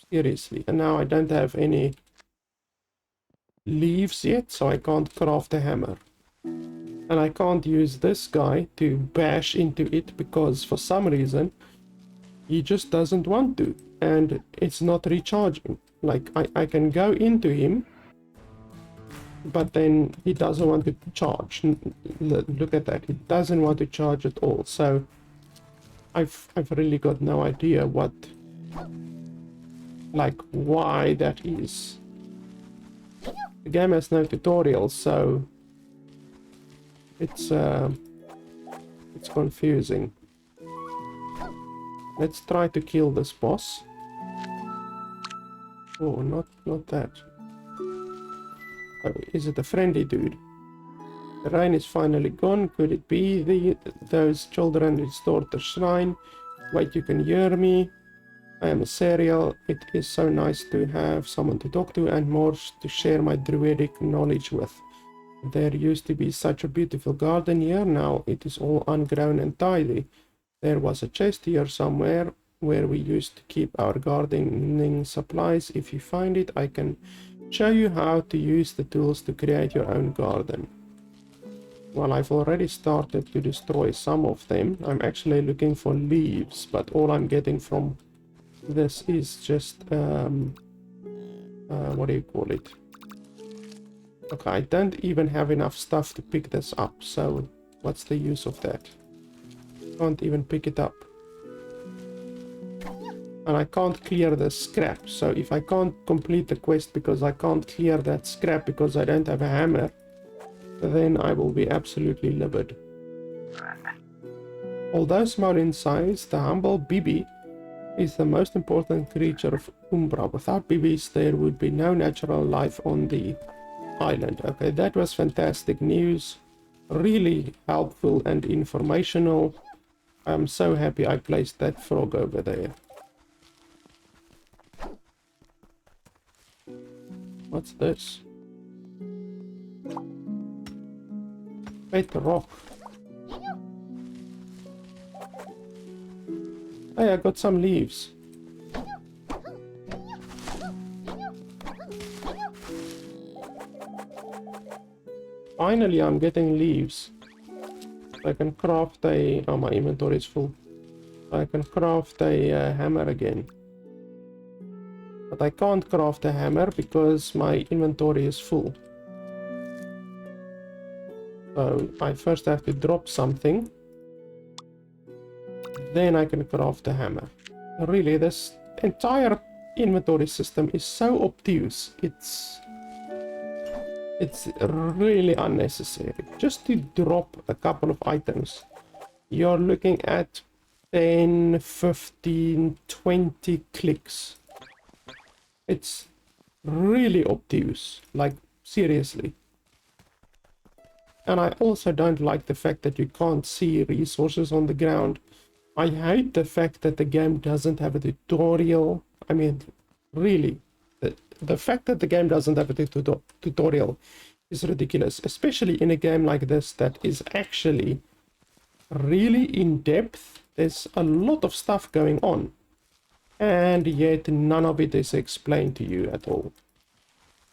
seriously. And now I don't have any leaves yet, so I can't craft a hammer. And I can't use this guy to bash into it because for some reason he just doesn't want to. And it's not recharging. Like, I can go into him, but then he doesn't want to charge. Look at that. He doesn't want to charge at all. So I've really got no idea what, like, why that is. The game has no tutorial, so it's confusing. Let's try to kill this boss. Oh, not that. Oh, is it a friendly dude? The rain is finally gone. Could it be those children restored the shrine? Wait, you can hear me? I am a cereal. It is so nice to have someone to talk to and more to share my druidic knowledge with. There used to be such a beautiful garden here. Now it is all ungrown and tidy. There was a chest here somewhere where we used to keep our gardening supplies. If you find it, I can show you how to use the tools to create your own garden. Well, I've already started to destroy some of them. I'm actually looking for leaves, but all I'm getting from this is just what do you call it? Okay, I don't even have enough stuff to pick this up, so what's the use of that? Can't even pick it up. And I can't clear the scrap, so if I can't complete the quest because I can't clear that scrap because I don't have a hammer, then I will be absolutely livid. Although small in size, the humble Bibi is the most important creature of Umbra. Without Bibis, there would be no natural life on the island. Okay, that was fantastic news. Really helpful and informational. I'm so happy I placed that frog over there. What's this? Pet rock. Hey, I got some leaves. Finally, I'm getting leaves. I can craft a... Oh, my inventory is full. I can craft a hammer again. But I can't craft a hammer because my inventory is full. So I first have to drop something. Then I can craft a hammer. Really, this entire inventory system is so obtuse. It's really unnecessary. Just to drop a couple of items, you're looking at 10, 15, 20 clicks. It's really obtuse, like seriously. And I also don't like the fact that you can't see resources on the ground. I hate the fact that the game doesn't have a tutorial. I mean, really, the fact that the game doesn't have a tutorial is ridiculous, especially in a game like this that is actually really in depth. There's a lot of stuff going on, and yet none of it is explained to you at all.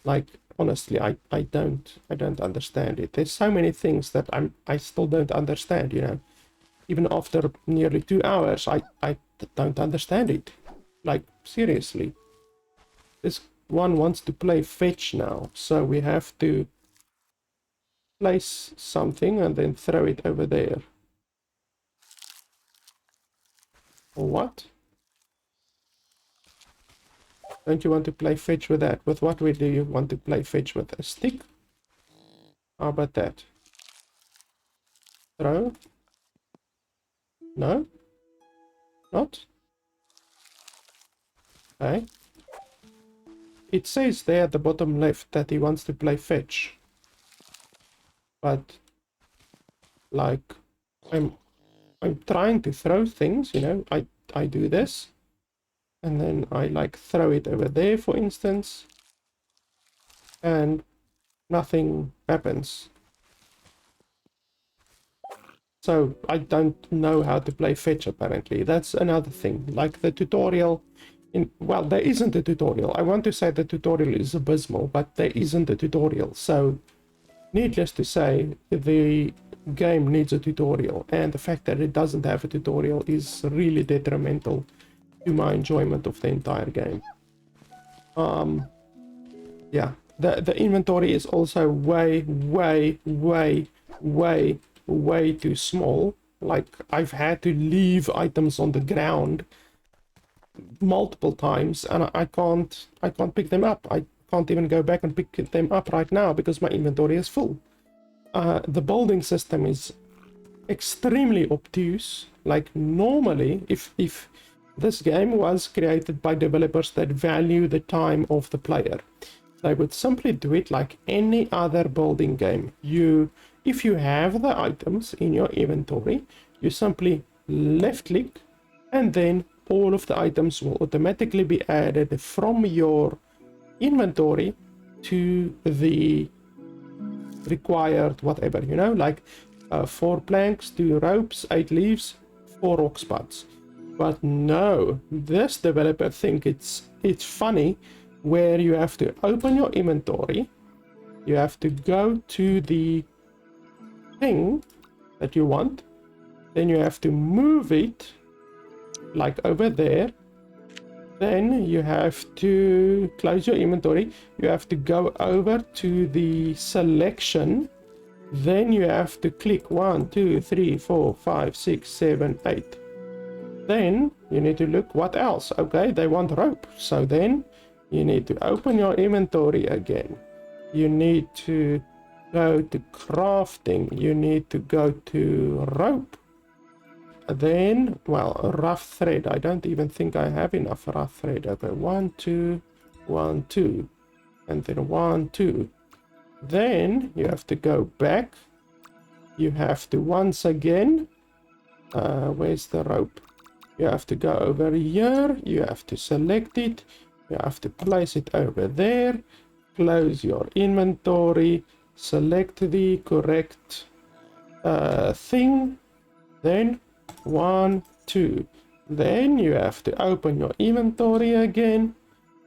Like, honestly, I don't understand it. There's so many things that I still don't understand, you know. Even after nearly 2 hours, I don't understand it. Like, seriously. This one wants to play fetch now, so we have to place something and then throw it over there. Or what? Don't you want to play fetch with that? With what do you want to play fetch with? A stick? How about that? Throw? No? Not? Okay. It says there at the bottom left that he wants to play fetch. But, like, I'm trying to throw things, you know. I do this. And then I, like, throw it over there, for instance. And nothing happens. So I don't know how to play fetch, apparently. That's another thing. Like the tutorial, well, there isn't a tutorial. I want to say the tutorial is abysmal, but there isn't a tutorial. So, needless to say, the game needs a tutorial. And the fact that it doesn't have a tutorial is really detrimental to my enjoyment of the entire game. Yeah, the inventory is also way too small. Like, I've had to leave items on the ground multiple times, and I can't pick them up. I can't even go back and pick them up right now because my inventory is full. The building system is extremely obtuse. Like, normally, if this game was created by developers that value the time of the player, they would simply do it like any other building game. If you have the items in your inventory, you simply left click and then all of the items will automatically be added from your inventory to the required whatever, you know, like 4 planks, 2 ropes, 8 leaves, 4 rock spots. But no, this developer think it's funny where you have to open your inventory, you have to go to the thing that you want, then you have to move it like over there, then you have to close your inventory, you have to go over to the selection, then you have to click 1 2 3 4 5 6 7 8, then you need to look what else. Okay, they want rope, so then you need to open your inventory again, you need to go to crafting, you need to go to rope, then, well, rough thread. I don't even think I have enough rough thread. Okay, 1 2 1 2, and then 1 2, then you have to go back, you have to once again, where's the rope, you have to go over here, you have to select it, you have to place it over there, close your inventory, select the correct thing, then 1 2, then you have to open your inventory again,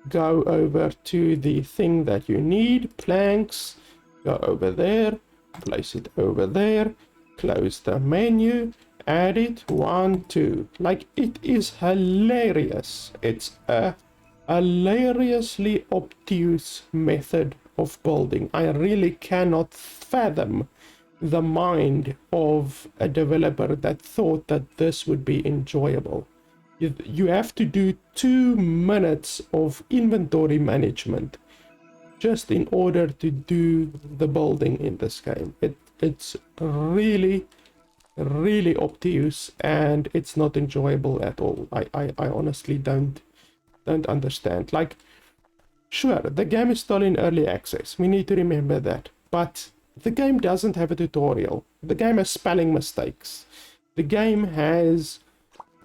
go over to the thing that you need, planks, go over there, place it over there, close the menu, add it, 1, 2. Like, it is hilarious. It's a hilariously obtuse method of building. I really cannot fathom the mind of a developer that thought that this would be enjoyable. You have to do 2 minutes of inventory management just in order to do the building in this game. It's really obtuse, and it's not enjoyable at all. I honestly don't understand. Like, sure, the game is still in early access, we need to remember that, but the game doesn't have a tutorial. The game has spelling mistakes. The game has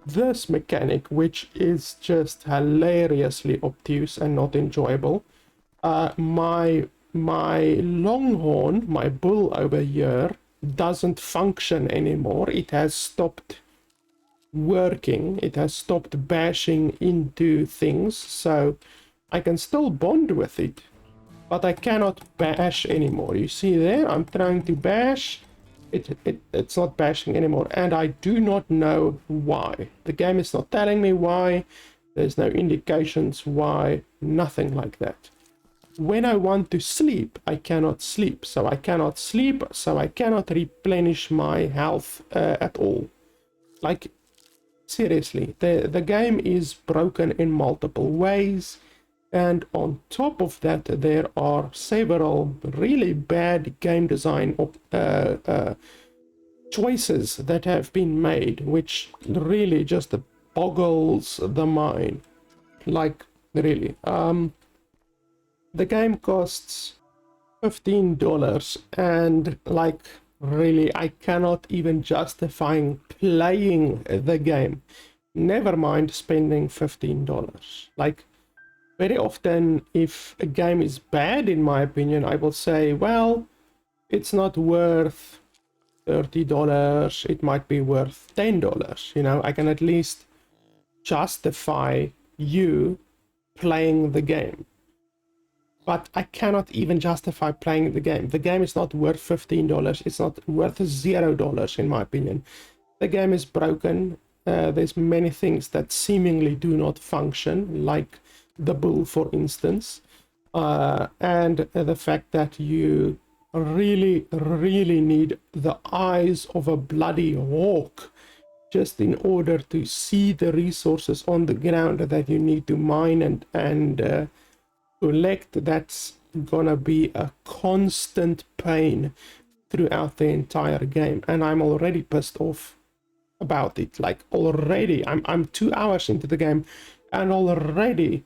this mechanic which is just hilariously obtuse and not enjoyable. My longhorn, my bull over here, doesn't function anymore. It has stopped working. It has stopped bashing into things, so I can still bond with it, but I cannot bash anymore. You see there, I'm trying to bash. It's not bashing anymore, and I do not know why. The game is not telling me why. There's no indications why, nothing like that. When I want to sleep, I cannot sleep. So I cannot sleep, so I cannot replenish my health at all. Like, seriously, the game is broken in multiple ways. And on top of that, there are several really bad game design choices that have been made, which really just boggles the mind. Like, really. The game costs $15, and like, really, I cannot even justify playing the game. Never mind spending $15. Like, very often, if a game is bad, in my opinion, I will say, well, it's not worth $30. It might be worth $10. You know, I can at least justify you playing the game. But I cannot even justify playing the game. The game is not worth $15. It's not worth $0, in my opinion. The game is broken. There's many things that seemingly do not function, like the bull, for instance. And the fact that you really need the eyes of a bloody hawk just in order to see the resources on the ground that you need to mine and collect. That's gonna be a constant pain throughout the entire game, and I'm already pissed off about it. Like, already I'm 2 hours into the game, and already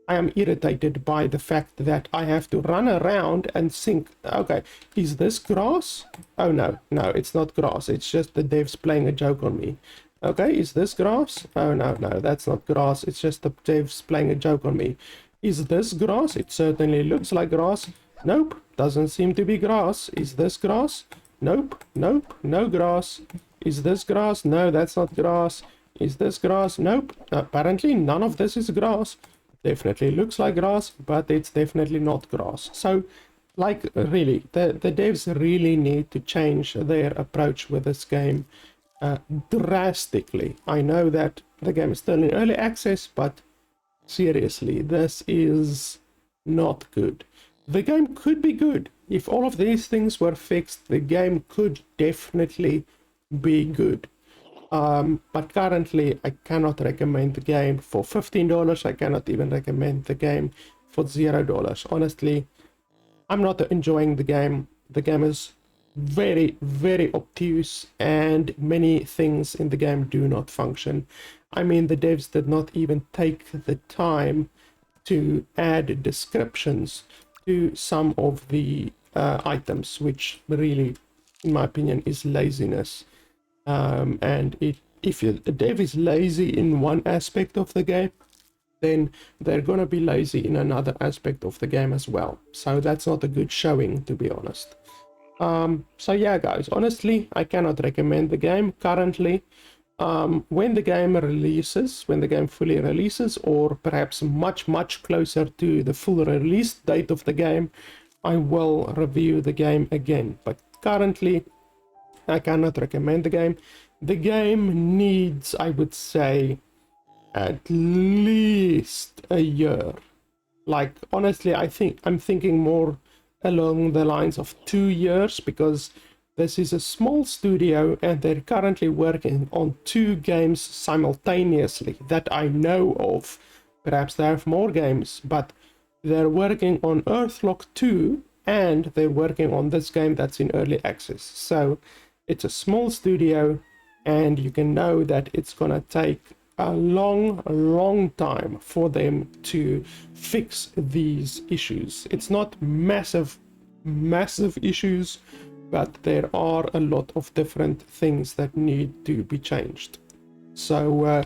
I am irritated by the fact that I have to run around and think, okay, is this grass? Oh no, it's not grass, it's just the devs playing a joke on me. Okay, is this grass? Oh no, that's not grass, it's just the devs playing a joke on me. Is this grass? It certainly looks like grass. Nope, doesn't seem to be grass. Is this grass? Nope, no grass. Is this grass? No, that's not grass. Is this grass? Nope, apparently none of this is grass. Definitely looks like grass, but it's definitely not grass. So, like, really, the devs really need to change their approach with this game drastically. I know that the game is still in early access, but seriously, this is not good. The game could be good. If all of these things were fixed, the game could definitely be good. But currently, I cannot recommend the game for $15. I cannot even recommend the game for $0. Honestly, I'm not enjoying the game. The game is very obtuse, and many things in the game do not function. I mean, the devs did not even take the time to add descriptions to some of the items, which really, in my opinion, is laziness. And if a dev is lazy in one aspect of the game, then they're gonna be lazy in another aspect of the game as well. So that's not a good showing, to be honest. So yeah, guys, honestly, I cannot recommend the game currently. When the game releases, when the game fully releases, or perhaps much closer to the full release date of the game, I will review the game again. But currently, I cannot recommend the game. The game needs, I would say, at least a year. Like, honestly, I'm thinking more along the lines of 2 years, because this is a small studio and they're currently working on 2 games simultaneously that I know of. Perhaps they have more games, but they're working on Earthlock 2 and they're working on this game that's in early access. So it's a small studio, and you can know that it's gonna take a long time for them to fix these issues. It's not massive issues, but there are a lot of different things that need to be changed. So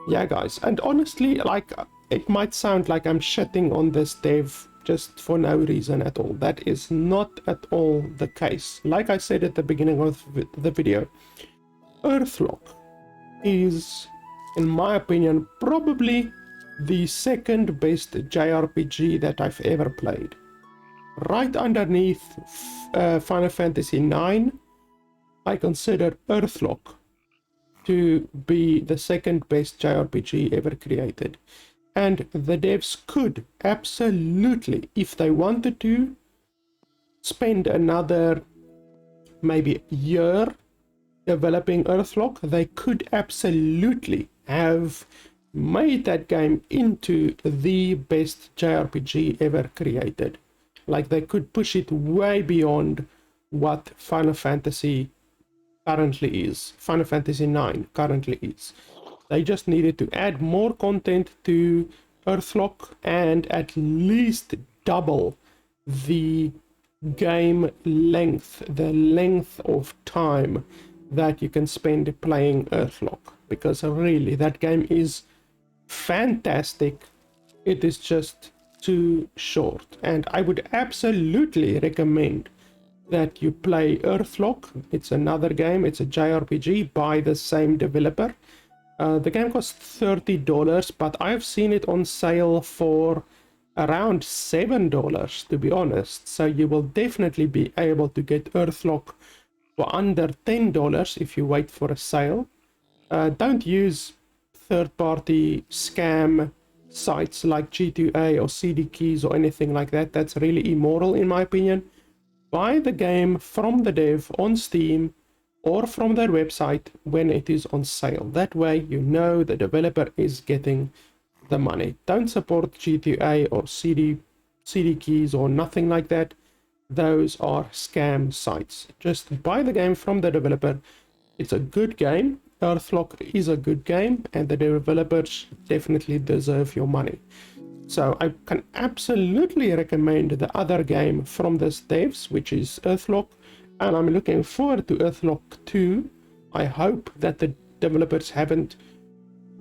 yeah, guys, and honestly, like, it might sound like I'm shitting on this dev just for no reason at all. That is not at all the case. Like I said at the beginning of the video, Earthlock is, in my opinion, probably the second best JRPG that I've ever played. Right underneath Final Fantasy IX, I consider Earthlock to be the second best JRPG ever created. And the devs could absolutely, if they wanted to, spend another maybe year developing Earthlock. They could absolutely have made that game into the best JRPG ever created. Like, they could push it way beyond what Final Fantasy IX currently is. They just needed to add more content to Earthlock and at least double the game length, the length of time that you can spend playing Earthlock, because really that game is fantastic. It is just too short, and I would absolutely recommend that you play Earthlock. It's another game, it's a JRPG by the same developer. The game costs $30, but I've seen it on sale for around $7, to be honest. So you will definitely be able to get Earthlock for under $10 if you wait for a sale. Don't use third-party scam sites like G2A or CD Keys or anything like that. That's really immoral, in my opinion. Buy the game from the dev on Steam or from their website when it is on sale. That way you know the developer is getting the money. Don't support G2A or CD Keys or nothing like that. Those are scam sites. Just buy the game from the developer. It's a good game. Earthlock is a good game, and the developers definitely deserve your money. So I can absolutely recommend the other game from this devs, which is Earthlock, and I'm looking forward to Earthlock 2. I hope that the developers haven't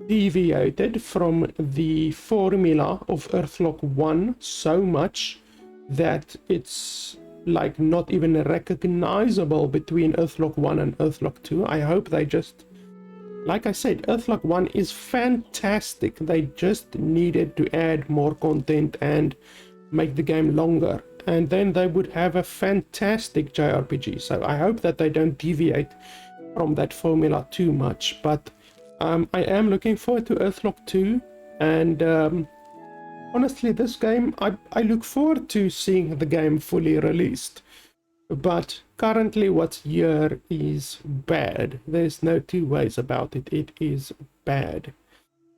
deviated from the formula of Earthlock 1 so much that it's like not even recognizable between Earthlock 1 and Earthlock 2. I hope they just, like I said, Earthlock 1 is fantastic. They just needed to add more content and make the game longer, and then they would have a fantastic JRPG. So I hope that they don't deviate from that formula too much. But I am looking forward to Earthlock 2, and honestly, this game, I look forward to seeing the game fully released. But currently what's here is bad. There's no two ways about it. It is bad.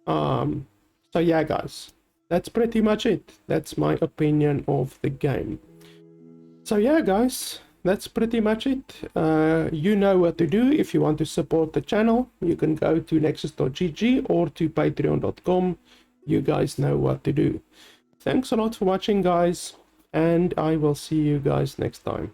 So yeah, guys, that's pretty much it. That's my opinion of the game. So yeah, guys, that's pretty much it. You know what to do. If you want to support the channel, you can go to nexus.gg or to patreon.com. You guys know what to do. Thanks a lot for watching, guys, and I will see you guys next time.